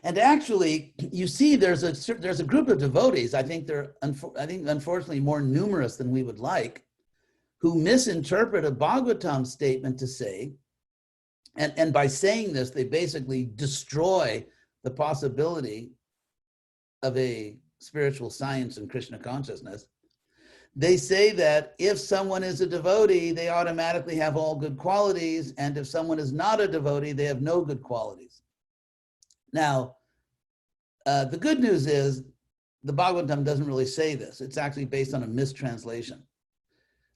And actually, you see, there's a group of devotees. I think unfortunately more numerous than we would like, who misinterpret a Bhagavatam statement to say, and by saying this, they basically destroy the possibility of a spiritual science and Krishna consciousness. They say that if someone is a devotee, they automatically have all good qualities, and if someone is not a devotee, they have no good qualities. Now, the good news is the Bhagavatam doesn't really say this. It's actually based on a mistranslation.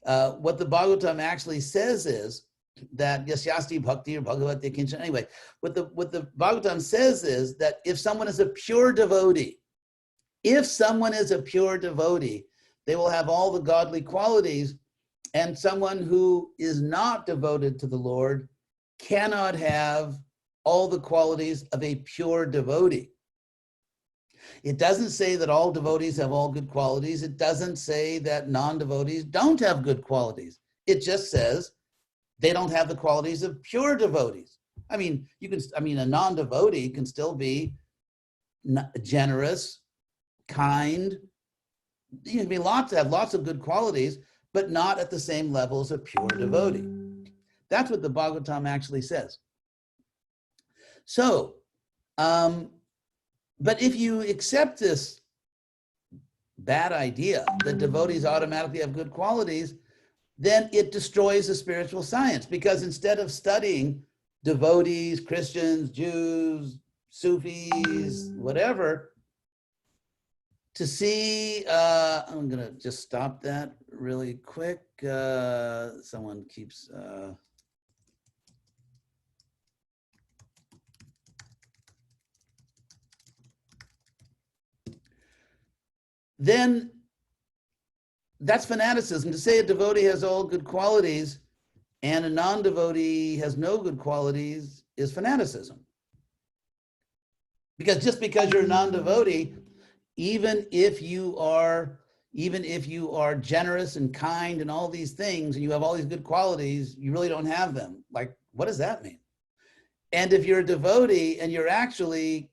What the Bhagavatam actually says is that yasyasti bhakti or bhagavati kinchan. Anyway, what the Bhagavatam says is that if someone is a pure devotee, they will have all the godly qualities, and someone who is not devoted to the Lord cannot have all the qualities of a pure devotee. It doesn't say that all devotees have all good qualities. It doesn't say that non-devotees don't have good qualities. It just says they don't have the qualities of pure devotees. I mean, a non-devotee can still be generous, kind. You can have lots of good qualities, but not at the same level as a pure devotee. That's what the Bhagavatam actually says. So, but if you accept this bad idea that devotees automatically have good qualities, then it destroys the spiritual science, because instead of studying devotees, Christians, Jews, Sufis, whatever, to see, I'm gonna just stop that really quick. Someone keeps, then that's fanaticism. To say a devotee has all good qualities and a non-devotee has no good qualities is fanaticism. Because just because you're a non-devotee, even if you are generous and kind and all these things, and you have all these good qualities, you really don't have them. Like, what does that mean? And if you're a devotee and you're actually,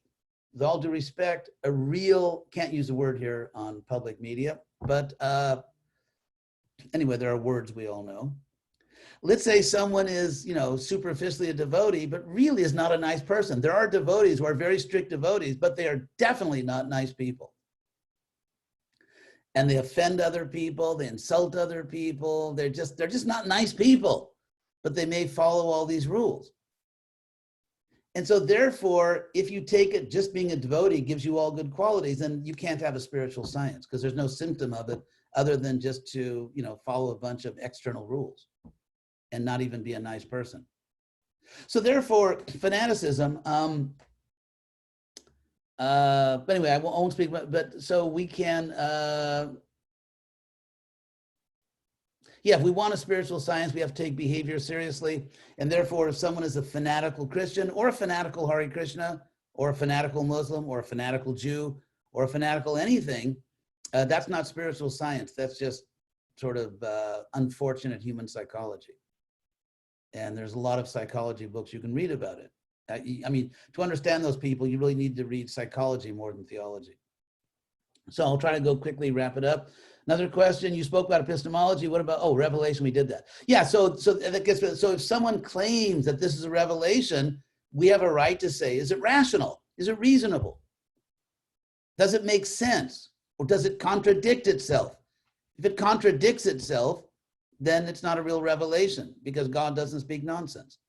with all due respect, a real, can't use the word here on public media, but anyway, there are words we all know. Let's say someone is, superficially a devotee, but really is not a nice person. There are devotees who are very strict devotees, but they are definitely not nice people. And they offend other people, they insult other people, they're just not nice people, but they may follow all these rules. And so therefore, if you take it, just being a devotee gives you all good qualities, then you can't have a spiritual science, because there's no symptom of it other than just to, follow a bunch of external rules and not even be a nice person. So therefore, fanaticism, but anyway, I won't speak about, but so we can, if we want a spiritual science, we have to take behavior seriously. And therefore, if someone is a fanatical Christian or a fanatical Hare Krishna or a fanatical Muslim or a fanatical Jew or a fanatical anything, that's not spiritual science. That's just sort of unfortunate human psychology. And there's a lot of psychology books you can read about it. I mean, to understand those people, you really need to read psychology more than theology. So I'll try to go quickly, wrap it up. Another question, you spoke about epistemology. What about, revelation, we did that. Yeah, so if someone claims that this is a revelation, we have a right to say, is it rational? Is it reasonable? Does it make sense? Or does it contradict itself? If it contradicts itself, then it's not a real revelation because God doesn't speak nonsense.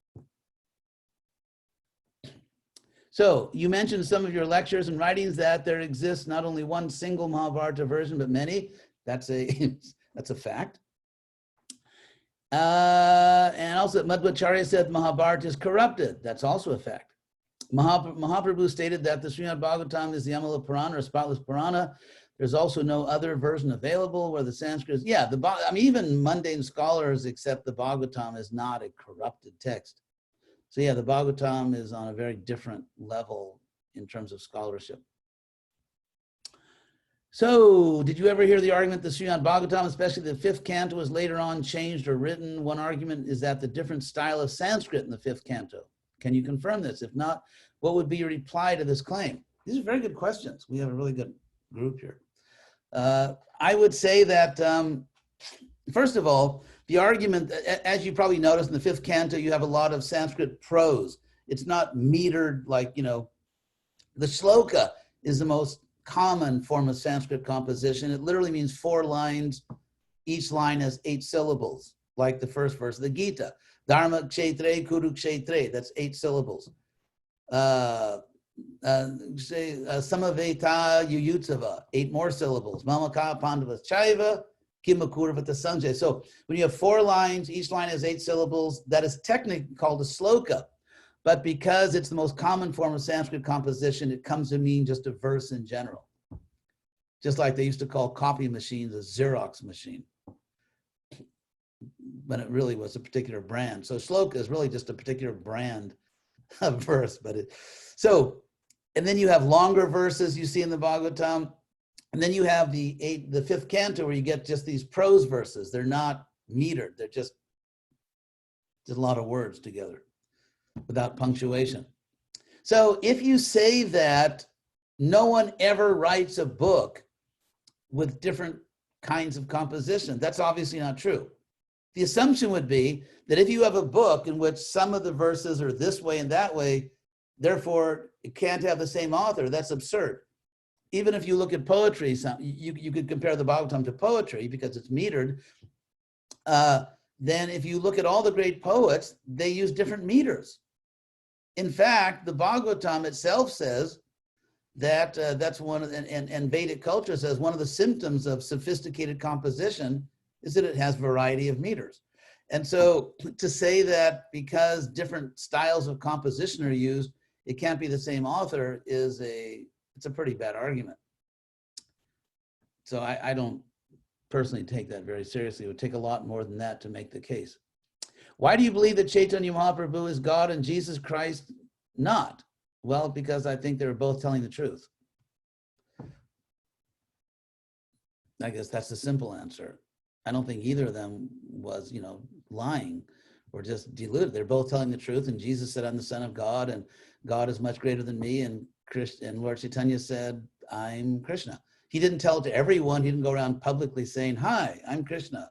So you mentioned some of your lectures and writings that there exists not only one single Mahabharata version, but many. That's a that's a fact. And also Madhvacharya said Mahabharata is corrupted. That's also a fact. Mahaprabhu stated that the Srimad Bhagavatam is the Amala Purana or spotless Purana. There's also no other version available where the Sanskrit is, yeah, I mean, even mundane scholars accept the Bhagavatam is not a corrupted text. So yeah, the Bhagavatam is on a very different level in terms of scholarship. So did you ever hear the argument that Srimad Bhagavatam, especially the fifth canto, was later on changed or written? One argument is that the different style of Sanskrit in the fifth canto. Can you confirm this? If not, what would be your reply to this claim? These are very good questions. We have a really good group here. I would say that, first of all, the argument, as you probably noticed in the fifth canto, you have a lot of Sanskrit prose. It's not metered like, you know, the shloka is the most common form of Sanskrit composition. It literally means 4 lines. Each line has 8 syllables, like the first verse of the Gita. Dharma kshetre kurukshetre, that's 8 syllables. Samaveta yuyutsava, 8 more syllables. Mamaka pandava chaiva, kimakuravata sanjay. So when you have 4 lines, each line has 8 syllables, that is technically called a sloka. But because it's the most common form of Sanskrit composition, it comes to mean just a verse in general. Just like they used to call copy machines a Xerox machine, but it really was a particular brand. So shloka is really just a particular brand of verse. And then you have longer verses you see in the Bhagavatam, and then you have the 5th canto where you get just these prose verses. They're not metered. They're just a lot of words together without punctuation. So if you say that no one ever writes a book with different kinds of composition, that's obviously not true. The assumption would be that if you have a book in which some of the verses are this way and that way, therefore it can't have the same author. That's absurd. Even if you look at poetry, you could compare the Bhagavatam to poetry because it's metered. Then if you look at all the great poets, they use different meters. In fact, the Bhagavatam itself says that that's one of, and Vedic culture says one of the symptoms of sophisticated composition is that it has variety of meters. And so to say that because different styles of composition are used, it can't be the same author it's a pretty bad argument. So I don't personally take that very seriously. It would take a lot more than that to make the case. Why do you believe that Chaitanya Mahaprabhu is God and Jesus Christ not? Well, because I think they're both telling the truth. I guess that's the simple answer. I don't think either of them was, lying or just deluded. They're both telling the truth. And Jesus said, I'm the Son of God, and God is much greater than me. And Lord Chaitanya said, I'm Krishna. He didn't tell it to everyone. He didn't go around publicly saying, hi, I'm Krishna.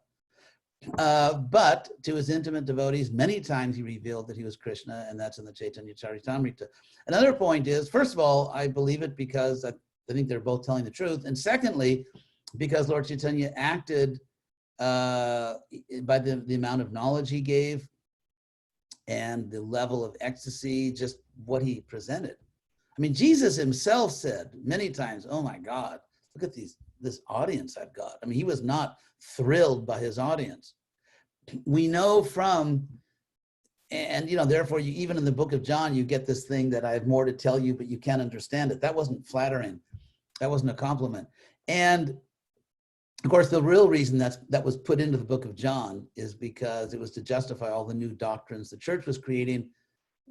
But to his intimate devotees, many times he revealed that he was Krishna, and that's in the Chaitanya Charitamrita. Another point is, first of all, I believe it because I think they're both telling the truth. And secondly, because Lord Chaitanya acted by the amount of knowledge he gave and the level of ecstasy, just what he presented. I mean, Jesus himself said many times, oh my God, look at this audience I've got. I mean, he was not thrilled by his audience. We know from, and therefore even in the book of John, you get this thing that I have more to tell you, but you can't understand it. That wasn't flattering. That wasn't a compliment. And of course, the real reason that was put into the book of John is because it was to justify all the new doctrines the church was creating.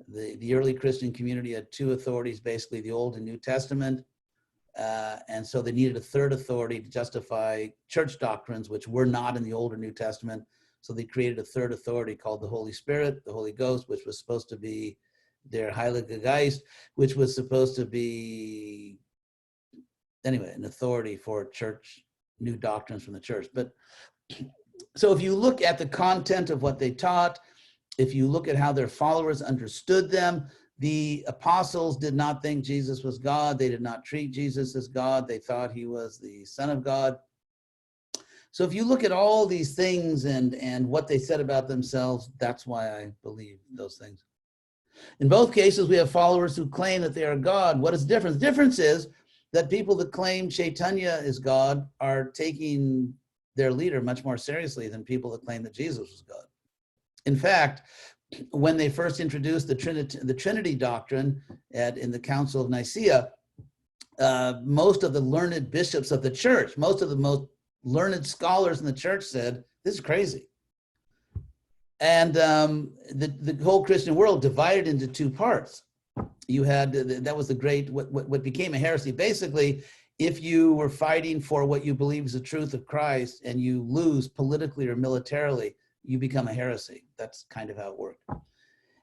The early Christian community had 2 authorities, basically the Old and New Testament. And so they needed a 3rd authority to justify church doctrines, which were not in the Old or New Testament. So they created a 3rd authority called the Holy Spirit, the Holy Ghost, which was supposed to be their Heilige Geist, which was supposed to be, anyway, an authority for church, new doctrines from the church. But so if you look at the content of what they taught, if you look at how their followers understood them, The apostles did not think Jesus was God. They did not treat Jesus as God. They thought he was the Son of God. So if you look at all these things and what they said about themselves, that's why I believe those things. In both cases, we have followers who claim that they are God. What is the difference? The difference is that people that claim Chaitanya is God are taking their leader much more seriously than people that claim that Jesus was God. In fact, when they first introduced the Trinity doctrine in the Council of Nicaea, most of the learned bishops of the church, most of the most learned scholars in the church said, this is crazy. And the whole Christian world divided into two parts. You had, that was the great, what became a heresy. Basically, if you were fighting for what you believe is the truth of Christ and you lose politically or militarily, you become a heresy. That's kind of how it worked.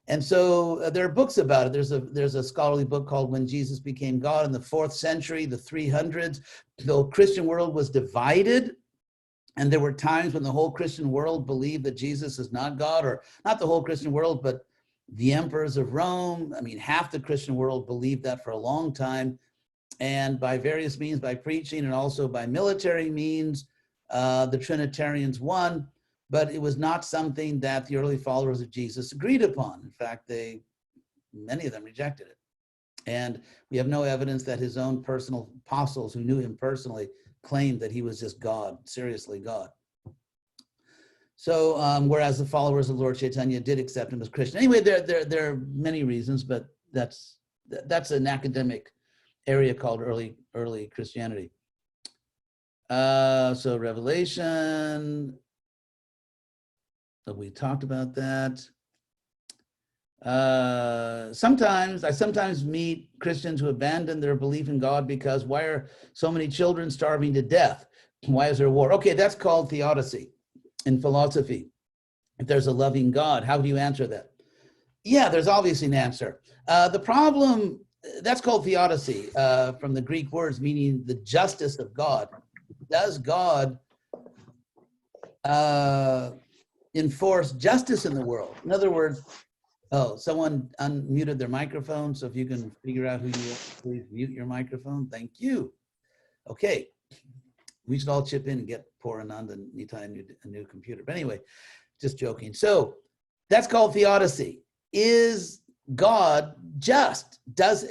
And so there are books about it. There's a scholarly book called When Jesus Became God in the 4th century, the 300s. The Christian world was divided. And there were times when the whole Christian world believed that Jesus is not God, or not the whole Christian world, but the emperors of Rome. I mean, half the Christian world believed that for a long time. And by various means, by preaching and also by military means, the Trinitarians won. But it was not something that the early followers of Jesus agreed upon. In fact, many of them rejected it. And we have no evidence that his own personal apostles who knew him personally claimed that he was just God, seriously God. So, whereas the followers of Lord Chaitanya did accept him as Christian. Anyway, there are many reasons, but that's an academic area called early Christianity. So Revelation, we talked about that. I sometimes meet Christians who abandon their belief in God because why are so many children starving to death? Why is there war? Okay, that's called theodicy in philosophy. If there's a loving God, how do you answer that? Yeah, there's obviously an answer. The problem, that's called theodicy, from the Greek words meaning the justice of God. Does God enforce justice in the world? In other words, oh, someone unmuted their microphone, so if you can figure out who you are, please mute your microphone. Thank you. Okay, we should all chip in and get poor Ananda Nitai a new computer. But anyway, just joking. So that's called theodicy. Is God just?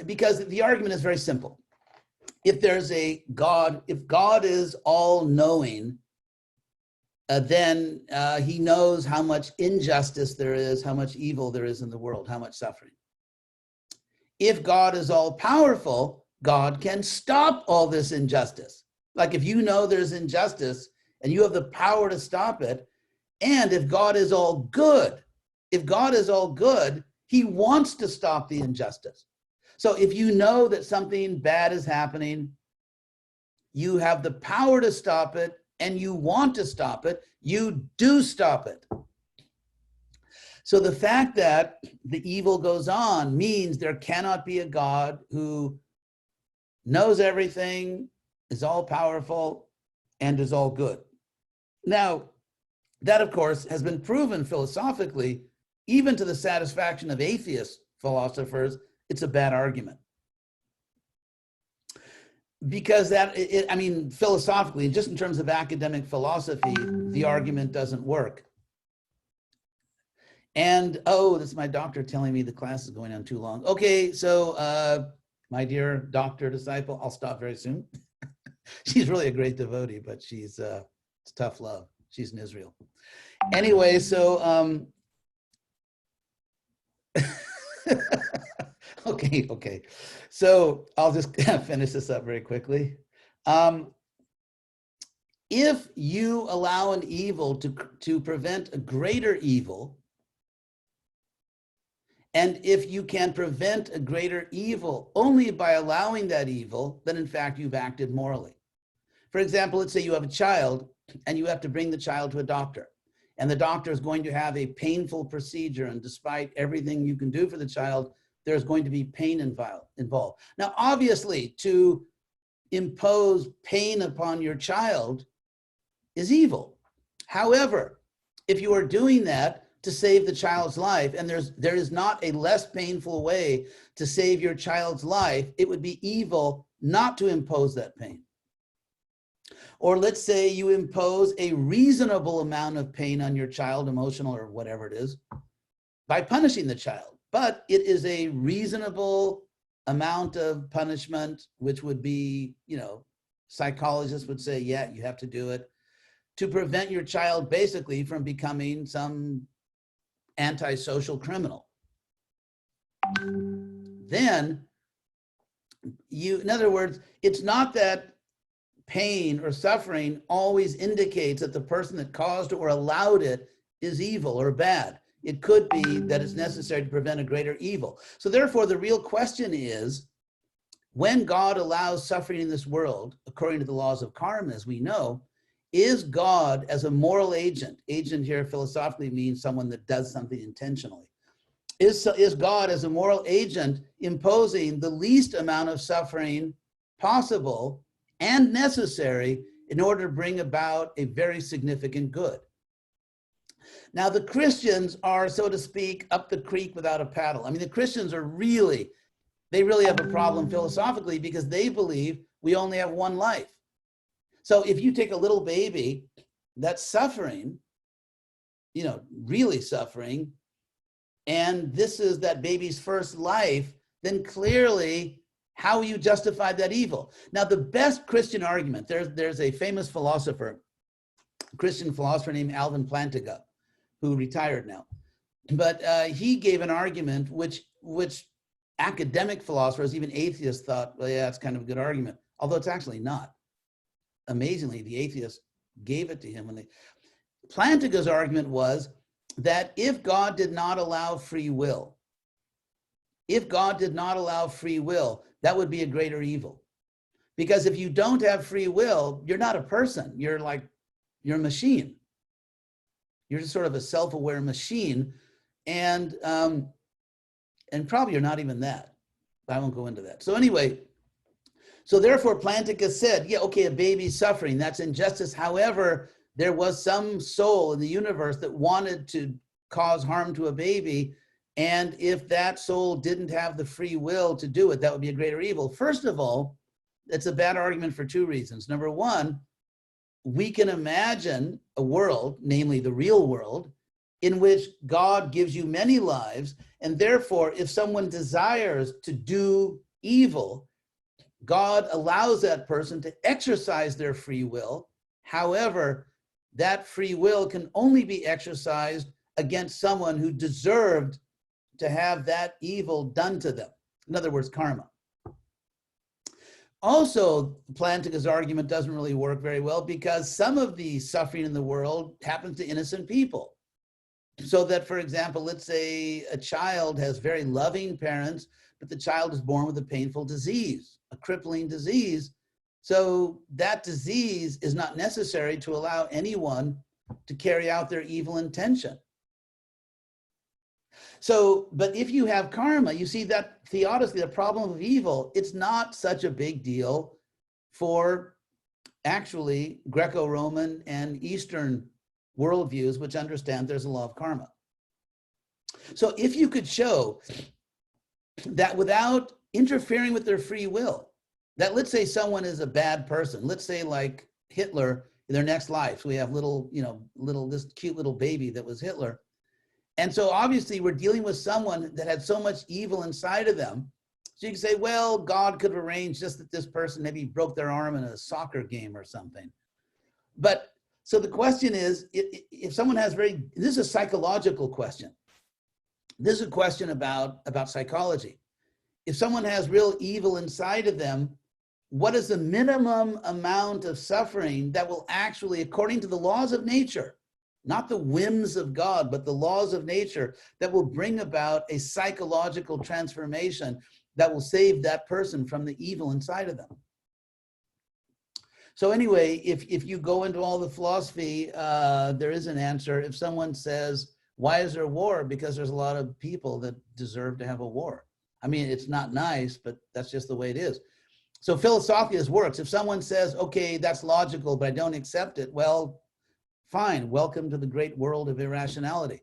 Because the argument is very simple. If there's a God, if God is all-knowing, then he knows how much injustice there is, how much evil there is in the world, how much suffering. If God is all-powerful, God can stop all this injustice. Like if you know there's injustice and you have the power to stop it, and if God is all good, he wants to stop the injustice. So if you know that something bad is happening, you have the power to stop it, and you want to stop it, you do stop it. So the fact that the evil goes on means there cannot be a God who knows everything, is all powerful, and is all good. Now, that of course has been proven philosophically, even to the satisfaction of atheist philosophers, it's a bad argument. Because philosophically, just in terms of academic philosophy, the argument doesn't work. And, oh, this is my doctor telling me the class is going on too long. Okay, so my dear doctor disciple, I'll stop very soon. She's really a great devotee, but it's tough love. She's in Israel. Anyway, so, okay. So I'll just finish this up very quickly. If you allow an evil to prevent a greater evil, and if you can prevent a greater evil only by allowing that evil, then in fact you've acted morally. For example, let's say you have a child and you have to bring the child to a doctor, and the doctor is going to have a painful procedure, and despite everything you can do for the child, there's going to be pain involved. Now, obviously, to impose pain upon your child is evil. However, if you are doing that to save the child's life, and there is not a less painful way to save your child's life, it would be evil not to impose that pain. Or let's say you impose a reasonable amount of pain on your child, emotional or whatever it is, by punishing the child. But it is a reasonable amount of punishment, which would be, psychologists would say, yeah, you have to do it, to prevent your child basically from becoming some antisocial criminal. Then in other words, it's not that pain or suffering always indicates that the person that caused or allowed it is evil or bad. It could be that it's necessary to prevent a greater evil. So therefore, the real question is, when God allows suffering in this world, according to the laws of karma, as we know, is God as a moral agent, agent here philosophically means someone that does something intentionally, is God as a moral agent imposing the least amount of suffering possible and necessary in order to bring about a very significant good? Now, the Christians are, so to speak, up the creek without a paddle. I mean, the Christians they really have a problem philosophically because they believe we only have one life. So if you take a little baby that's suffering, really suffering, and this is that baby's first life, then clearly how you justified that evil. Now, the best Christian argument, there's a famous philosopher, Christian philosopher named Alvin Plantinga, who retired now. But he gave an argument which academic philosophers, even atheists, thought, well, yeah, it's kind of a good argument, although it's actually not. Amazingly, the atheists gave it to him. Plantinga's argument was that if God did not allow free will, that would be a greater evil. Because if you don't have free will, you're not a person. You're a machine. You're just sort of a self-aware machine. And probably you're not even that. I won't go into that. So anyway, so therefore Plantinga said, yeah, okay, a baby's suffering, that's injustice. However, there was some soul in the universe that wanted to cause harm to a baby. And if that soul didn't have the free will to do it, that would be a greater evil. First of all, it's a bad argument for two reasons. Number one, we can imagine a world, namely the real world, in which God gives you many lives, and therefore, if someone desires to do evil, God allows that person to exercise their free will. However, that free will can only be exercised against someone who deserved to have that evil done to them. In other words, karma. Also, Plantinga's argument doesn't really work very well because some of the suffering in the world happens to innocent people. So that, for example, let's say a child has very loving parents, but the child is born with a painful disease, a crippling disease. So that disease is not necessary to allow anyone to carry out their evil intention. So, but if you have karma, you see that theodicy, the problem of evil, it's not such a big deal for actually Greco-Roman and Eastern worldviews, which understand there's a law of karma. So if you could show that without interfering with their free will, that let's say someone is a bad person, let's say like Hitler in their next life, so we have this cute little baby that was Hitler. And so obviously we're dealing with someone that had so much evil inside of them. So you can say, well, God could have arranged just that this person maybe broke their arm in a soccer game or something. But so the question is, if someone has this is a psychological question. This is a question about psychology. If someone has real evil inside of them, what is the minimum amount of suffering that will actually, according to the laws of nature, not the whims of God, but the laws of nature, that will bring about a psychological transformation that will save that person from the evil inside of them? So anyway, if you go into all the philosophy, there is an answer. If someone says, why is there war? Because there's a lot of people that deserve to have a war. I mean, it's not nice, but that's just the way it is. So philosophically, this works. If someone says, okay, that's logical, but I don't accept it, well, fine, welcome to the great world of irrationality.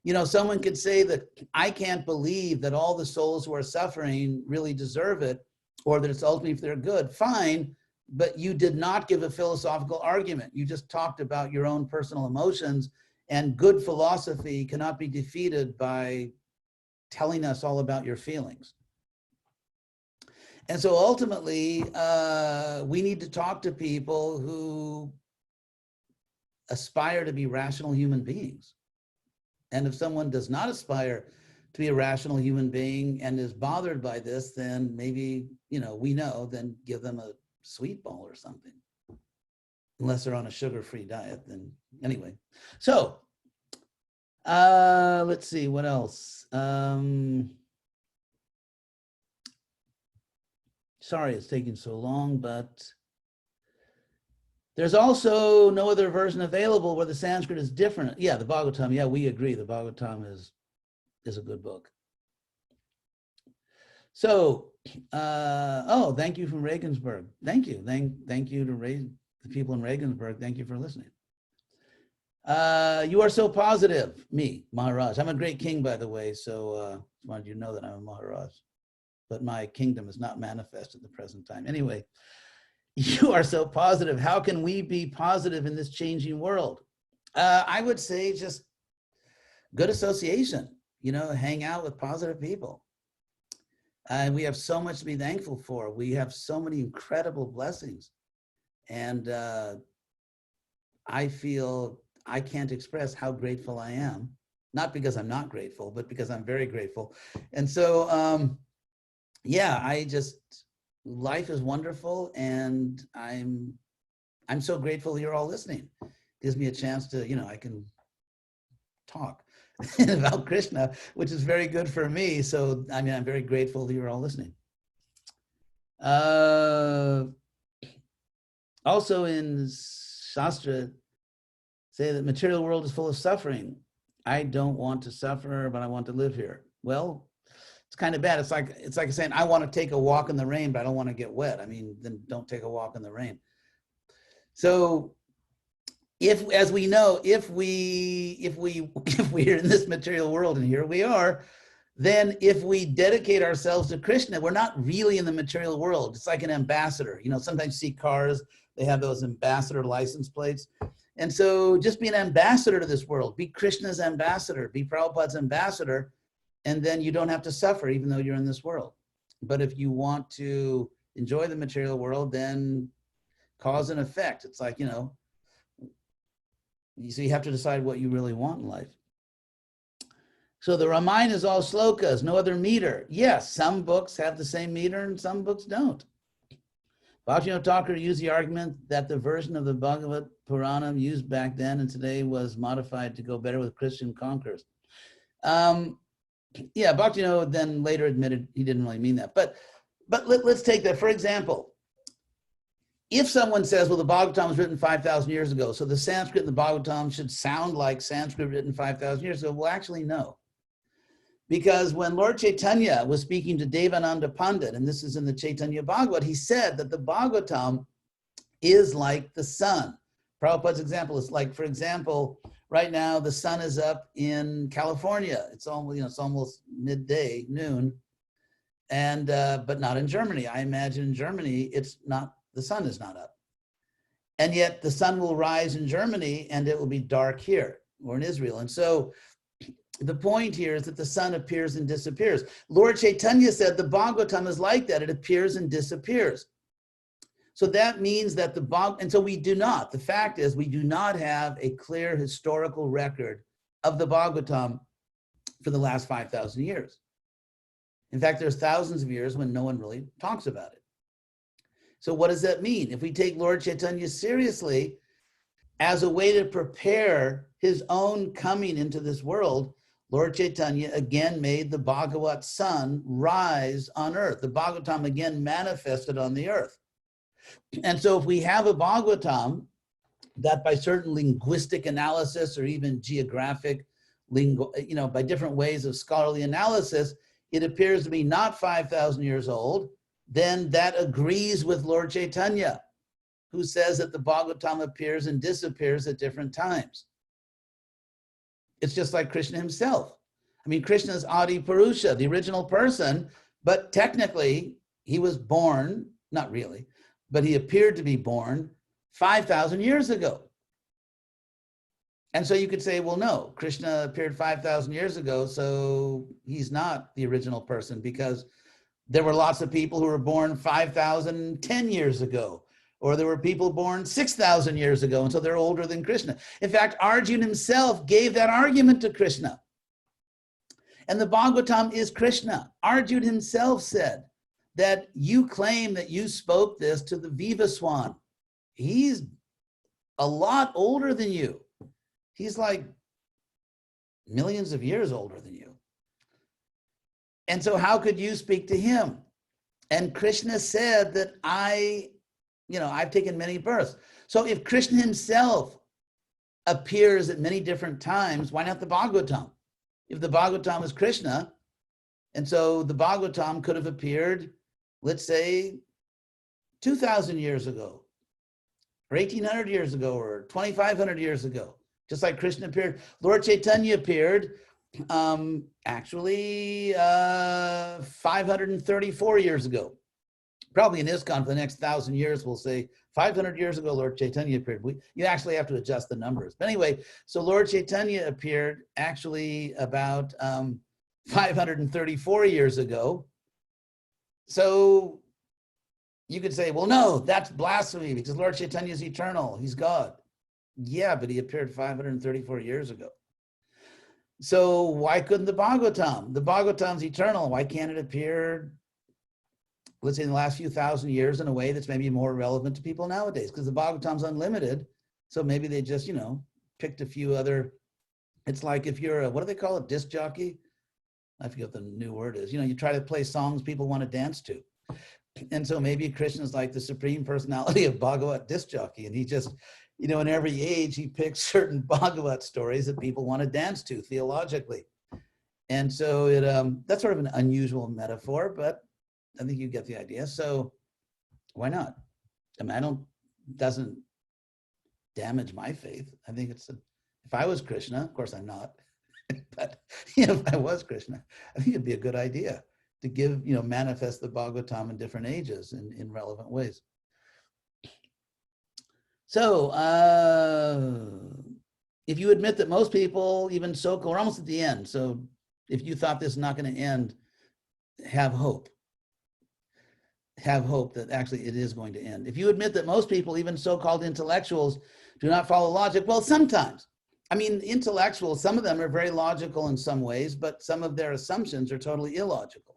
You know, someone could say that I can't believe that all the souls who are suffering really deserve it, or that it's ultimately if they're good. Fine, but you did not give a philosophical argument. You just talked about your own personal emotions, and good philosophy cannot be defeated by telling us all about your feelings. And so ultimately, we need to talk to people who aspire to be rational human beings. And if someone does not aspire to be a rational human being and is bothered by this, then maybe, you know, then give them a sweet ball or something. Unless they're on a sugar-free diet, then anyway. So, let's see, what else? Sorry it's taking so long, but there's also no other version available where the Sanskrit is different. Yeah, the Bhagavatam, yeah, we agree. The Bhagavatam is a good book. So, oh, thank you from Regensburg. Thank you. Thank you to the people in Regensburg. Thank you for listening. You are so positive. Me, Maharaj. I'm a great king, by the way, so wanted you to know that I'm a Maharaj. But my kingdom is not manifest at the present time. Anyway, you are so positive. How can we be positive in this changing world? I would say just good association, you know, hang out with positive people. And we have so much to be thankful for. We have so many incredible blessings. And I feel I can't express how grateful I am. Not because I'm not grateful, but because I'm very grateful. And so, yeah, life is wonderful, and I'm so grateful you're all listening. Gives me a chance to, you know, I can talk about Krishna, which is very good for me. So, I mean, I'm very grateful that you're all listening. Also in Shastra, say that material world is full of suffering. I don't want to suffer, but I want to live here. Well, it's kind of bad. It's like saying, I want to take a walk in the rain, but I don't want to get wet. I mean, then don't take a walk in the rain. So if, as we know, if we're in this material world, and here we are, then if we dedicate ourselves to Krishna, we're not really in the material world. It's like an ambassador. You know, sometimes you see cars, they have those ambassador license plates. And so just be an ambassador to this world. Be Krishna's ambassador, be Prabhupada's ambassador, and then you don't have to suffer even though you're in this world. But if you want to enjoy the material world, then cause and effect. It's like, you know, so you have to decide what you really want in life. So the Ramayana is all slokas, no other meter. Yes, some books have the same meter and some books don't. Bhaktivinoda Thakur used the argument that the version of the Bhagavad Purana used back then and today was modified to go better with Christian conquerors. Yeah, Bhaktivinoda then later admitted he didn't really mean that. But let's take that. For example, if someone says, well, the Bhagavatam was written 5,000 years ago, so the Sanskrit in the Bhagavatam should sound like Sanskrit written 5,000 years ago. Well, actually, no. Because when Lord Chaitanya was speaking to Devananda Pandit, and this is in the Chaitanya Bhagavad, he said that the Bhagavatam is like the sun. Prabhupada's example is like, for example, right now the sun is up in California. It's almost, you know, it's almost midday, noon, and but not in Germany. I imagine in Germany it's not, the sun is not up, and yet the sun will rise in Germany and it will be dark here or in Israel. And so the point here is that the sun appears and disappears. Lord Chaitanya said the Bhagavatam is like that. It appears and disappears. So that means that and so we do not, the fact is we do not have a clear historical record of the Bhagavatam for the last 5,000 years. In fact, there's thousands of years when no one really talks about it. So what does that mean? If we take Lord Chaitanya seriously as a way to prepare his own coming into this world, Lord Chaitanya again made the Bhagavat sun rise on earth. The Bhagavatam again manifested on the earth. And so if we have a Bhagavatam that by certain linguistic analysis or even geographic, by different ways of scholarly analysis, it appears to be not 5,000 years old, then that agrees with Lord Chaitanya, who says that the Bhagavatam appears and disappears at different times. It's just like Krishna himself. I mean, Krishna is Adi Purusha, the original person, but technically he was born, not really, but he appeared to be born 5,000 years ago. And so you could say, well, no, Krishna appeared 5,000 years ago, so he's not the original person, because there were lots of people who were born 5,010 years ago, or there were people born 6,000 years ago, and so they're older than Krishna. In fact, Arjuna himself gave that argument to Krishna. And the Bhagavatam is Krishna. Arjuna himself said that you claim that you spoke this to the Vivaswan. He's a lot older than you. He's like millions of years older than you. And so how could you speak to him? And Krishna said that I've taken many births. So if Krishna himself appears at many different times, why not the Bhagavatam? If the Bhagavatam is Krishna, and so the Bhagavatam could have appeared, let's say, 2,000 years ago, or 1,800 years ago, or 2,500 years ago, just like Krishna appeared. Lord Chaitanya appeared actually 534 years ago. Probably in ISKCON for the next 1,000 years, we'll say 500 years ago, Lord Chaitanya appeared. You actually have to adjust the numbers. But anyway, so Lord Chaitanya appeared actually about 534 years ago. So you could say, well, no, that's blasphemy because Lord Chaitanya is eternal. He's God. Yeah, but he appeared 534 years ago. So why couldn't the Bhagavatam? The Bhagavatam's eternal. Why can't it appear, let's say, in the last few thousand years in a way that's maybe more relevant to people nowadays? Because the Bhagavatam's unlimited. So maybe they just, picked a few other, it's like if you're a, what do they call it, disc jockey? I forget what the new word is. You try to play songs people want to dance to. And so maybe Krishna's like the supreme personality of Bhagavat disc jockey. And he just, in every age, he picks certain Bhagavat stories that people want to dance to theologically. And so that's sort of an unusual metaphor, but I think you get the idea. So why not? I mean, doesn't damage my faith. I think if I was Krishna, of course I'm not, but if I was Krishna, I think it'd be a good idea to give, manifest the Bhagavatam in different ages in relevant ways. So if you admit that most people, even so, we're almost at the end. So if you thought this is not going to end, have hope. Have hope that actually it is going to end. If you admit that most people, even so-called intellectuals, do not follow logic, well, sometimes. I mean, intellectuals, some of them are very logical in some ways, but some of their assumptions are totally illogical.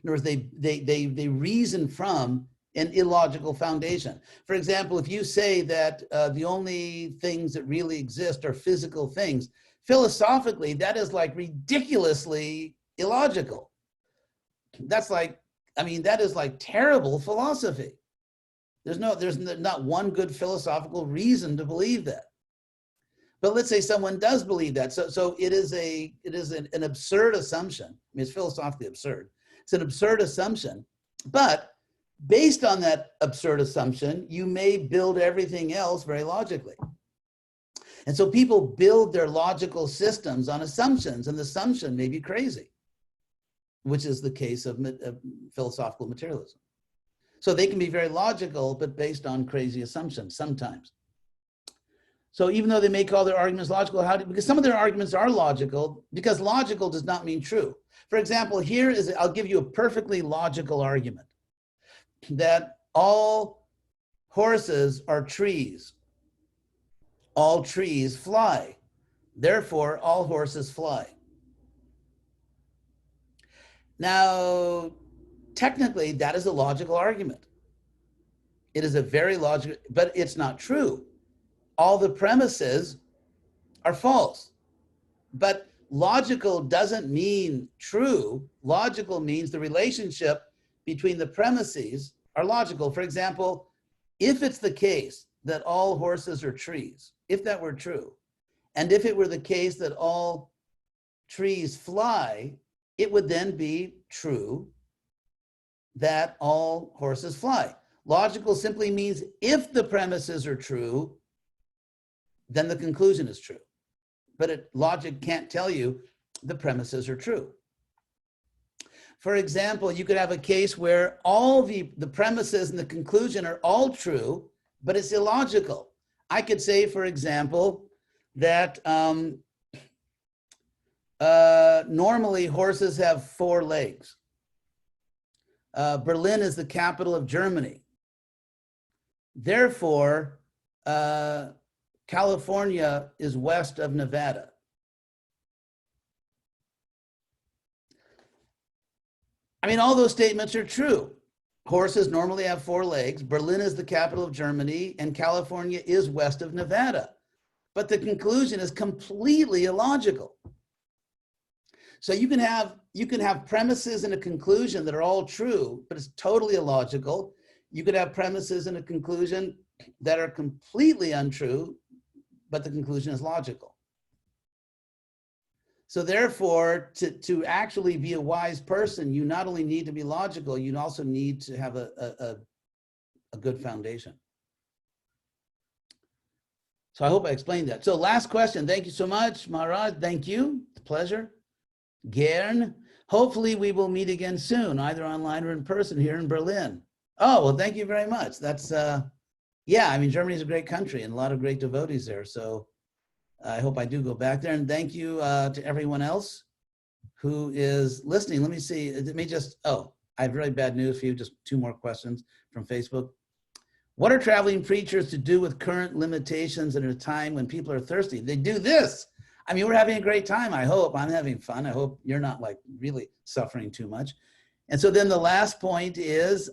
In other words, they reason from an illogical foundation. For example, if you say that the only things that really exist are physical things, philosophically, that is like ridiculously illogical. That's like, that is like terrible philosophy. There's not one good philosophical reason to believe that. But let's say someone does believe that. So it is an absurd assumption. I mean, it's philosophically absurd. It's an absurd assumption. But based on that absurd assumption, you may build everything else very logically. And so people build their logical systems on assumptions, and the assumption may be crazy, which is the case of philosophical materialism. So they can be very logical, but based on crazy assumptions sometimes. So even though they may call their arguments logical, because some of their arguments are logical, because logical does not mean true. For example, I'll give you a perfectly logical argument that all horses are trees. All trees fly. Therefore, all horses fly. Now, technically, that is a logical argument. It is a very logical, but it's not true. All the premises are false. But logical doesn't mean true. Logical means the relationship between the premises are logical. For example, if it's the case that all horses are trees, if that were true, and if it were the case that all trees fly, it would then be true that all horses fly. Logical simply means if the premises are true, then the conclusion is true. but logic can't tell you the premises are true. For example, you could have a case where all the premises and the conclusion are all true, but it's illogical. I could say, for example, that normally horses have 4 legs. Berlin is the capital of Germany. Therefore, California is west of Nevada. I mean, all those statements are true. Horses normally have 4 legs. Berlin is the capital of Germany, and California is west of Nevada. But the conclusion is completely illogical. So you can have premises and a conclusion that are all true, but it's totally illogical. You could have premises and a conclusion that are completely untrue, but the conclusion is logical. So therefore, to actually be a wise person, you not only need to be logical, you also need to have a good foundation. So I hope I explained that. So last question. Thank you so much, Maharaj. Thank you. It's a pleasure. Gern, hopefully we will meet again soon, either online or in person here in Berlin. Oh, well, thank you very much. That's, yeah, I mean, Germany is a great country and a lot of great devotees there. So I hope I do go back there. And thank you to everyone else who is listening. Let me see. Let me just, oh, I have really bad news for you. Just 2 more questions from Facebook. What are traveling preachers to do with current limitations at a time when people are thirsty? They do this. I mean, we're having a great time. I hope I'm having fun. I hope you're not like really suffering too much. And so then the last point is,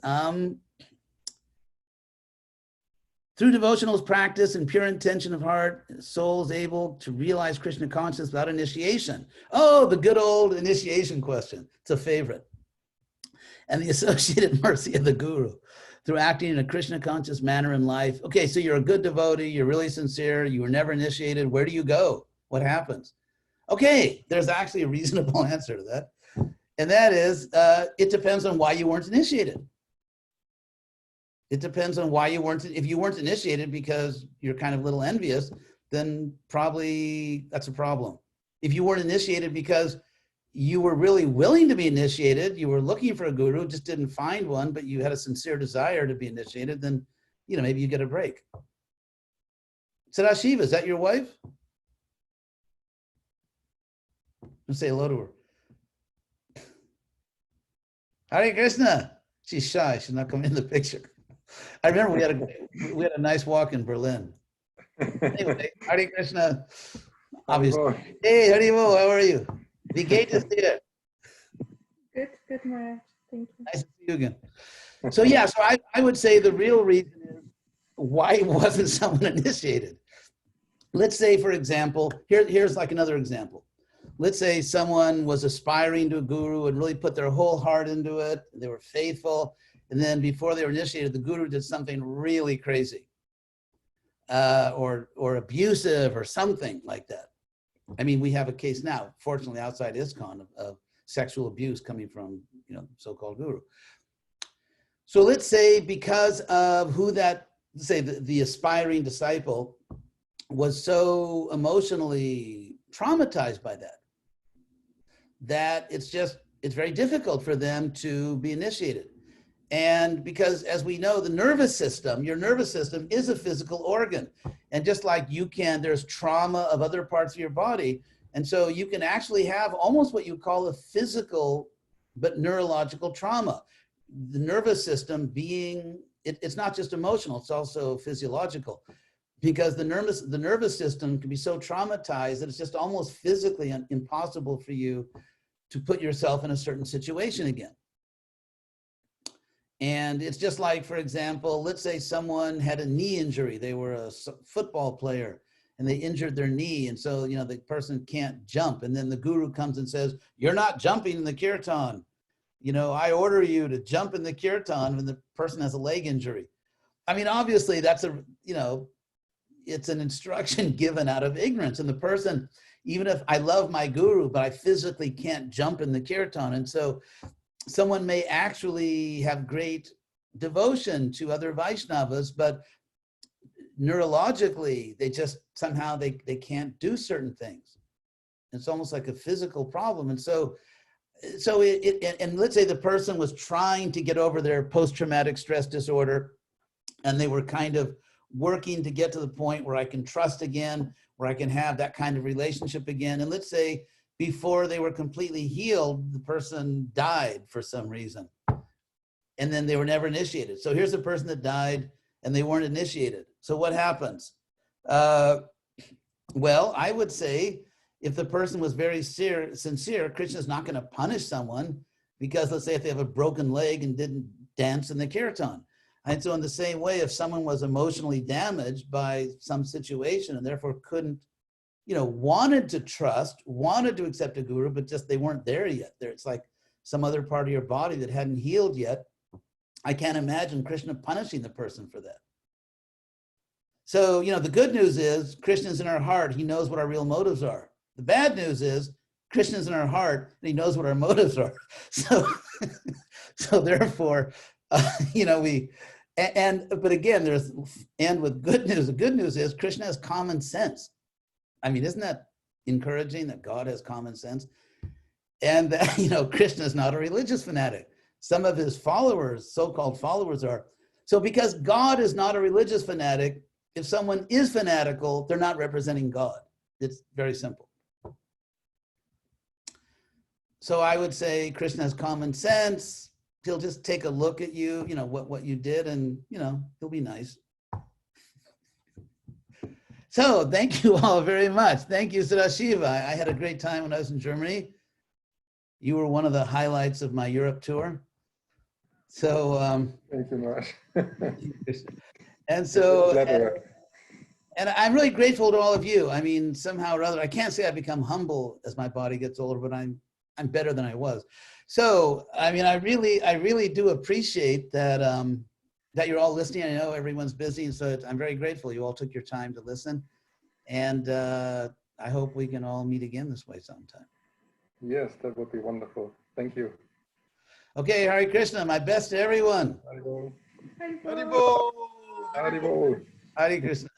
through devotional practice and pure intention of heart, soul is able to realize Krishna consciousness without initiation. Oh, the good old initiation question. It's a favorite. And the associated mercy of the guru through acting in a Krishna conscious manner in life. Okay, so you're a good devotee. You're really sincere. You were never initiated. Where do you go? What happens? Okay, there's actually a reasonable answer to that. And that is, it depends on why you weren't initiated. It depends on why you weren't, if you weren't initiated because you're kind of a little envious, then probably that's a problem. If you weren't initiated because you were really willing to be initiated, you were looking for a guru, just didn't find one, but you had a sincere desire to be initiated, then, you know, maybe you get a break. Sadashiva, is that your wife? Let's say hello to her. Hare Krishna. She's shy. She's not coming in the picture. I remember we had a nice walk in Berlin. Anyway, Hare Krishna. Obviously. Hey, Haribo, how are you? Wie geht es dir? Good, good, Maharaj. Thank you. Nice to see you again. So yeah, so I would say the real reason is why wasn't someone initiated? Let's say, for example, here's like another example. Let's say someone was aspiring to a guru and really put their whole heart into it. They were faithful. And then before they were initiated, the guru did something really crazy or abusive or something like that. I mean, we have a case now, fortunately, outside ISKCON of sexual abuse coming from, you know, so-called guru. So let's say because of who that, let's say the aspiring disciple was so emotionally traumatized by that it's very difficult for them to be initiated. And because, as we know, the nervous system, your nervous system is a physical organ. And just like you can, there's trauma of other parts of your body. And so you can actually have almost what you call a physical, but neurological trauma. The nervous system being, it's not just emotional, it's also physiological. Because the nervous system can be so traumatized that it's just almost physically impossible for you to put yourself in a certain situation again. And it's just like, for example, let's say someone had a knee injury. They were a football player and they injured their knee. And so, you know, the person can't jump. And then the guru comes and says, you're not jumping in the kirtan. You know, I order you to jump in the kirtan when the person has a leg injury. I mean, obviously that's it's an instruction given out of ignorance. And the person, even if I love my guru, but I physically can't jump in the kirtan. And so someone may actually have great devotion to other Vaishnavas, but neurologically, they just somehow they can't do certain things. It's almost like a physical problem. And so and let's say the person was trying to get over their post-traumatic stress disorder, and they were kind of working to get to the point where I can trust again, where I can have that kind of relationship again. And let's say before they were completely healed, the person died for some reason, and then they were never initiated. So here's a person that died and they weren't initiated. So what happens? Well, I would say if the person was very sincere, Krishna is not going to punish someone because, let's say, if they have a broken leg and didn't dance in the kirtan. And so in the same way, if someone was emotionally damaged by some situation and therefore couldn't, wanted to trust, wanted to accept a guru, but just they weren't there yet. It's like some other part of your body that hadn't healed yet. I can't imagine Krishna punishing the person for that. So, the good news is Krishna's in our heart. He knows what our real motives are. The bad news is Krishna's in our heart and he knows what our motives are. So, so therefore, but again, with good news, the good news is Krishna has common sense. I mean, isn't that encouraging that God has common sense? And that, Krishna is not a religious fanatic. Some of his followers, so-called followers, are. So because God is not a religious fanatic, if someone is fanatical, they're not representing God. It's very simple. So I would say Krishna has common sense. He'll just take a look at you, what you did, and, he'll be nice. So thank you all very much. Thank you, Sadashiva. I had a great time when I was in Germany. You were one of the highlights of my Europe tour. So thank you much. and so and I'm really grateful to all of you. I mean, somehow or other, I can't say I become humble as my body gets older, but I'm better than I was. So, I mean, I really do appreciate that that you're all listening. I know everyone's busy, and so I'm very grateful you all took your time to listen. And I hope we can all meet again this way sometime. Yes, that would be wonderful. Thank you. Okay, Hare Krishna. My best to everyone. Haribol. Haribol. Haribol. Hare Krishna.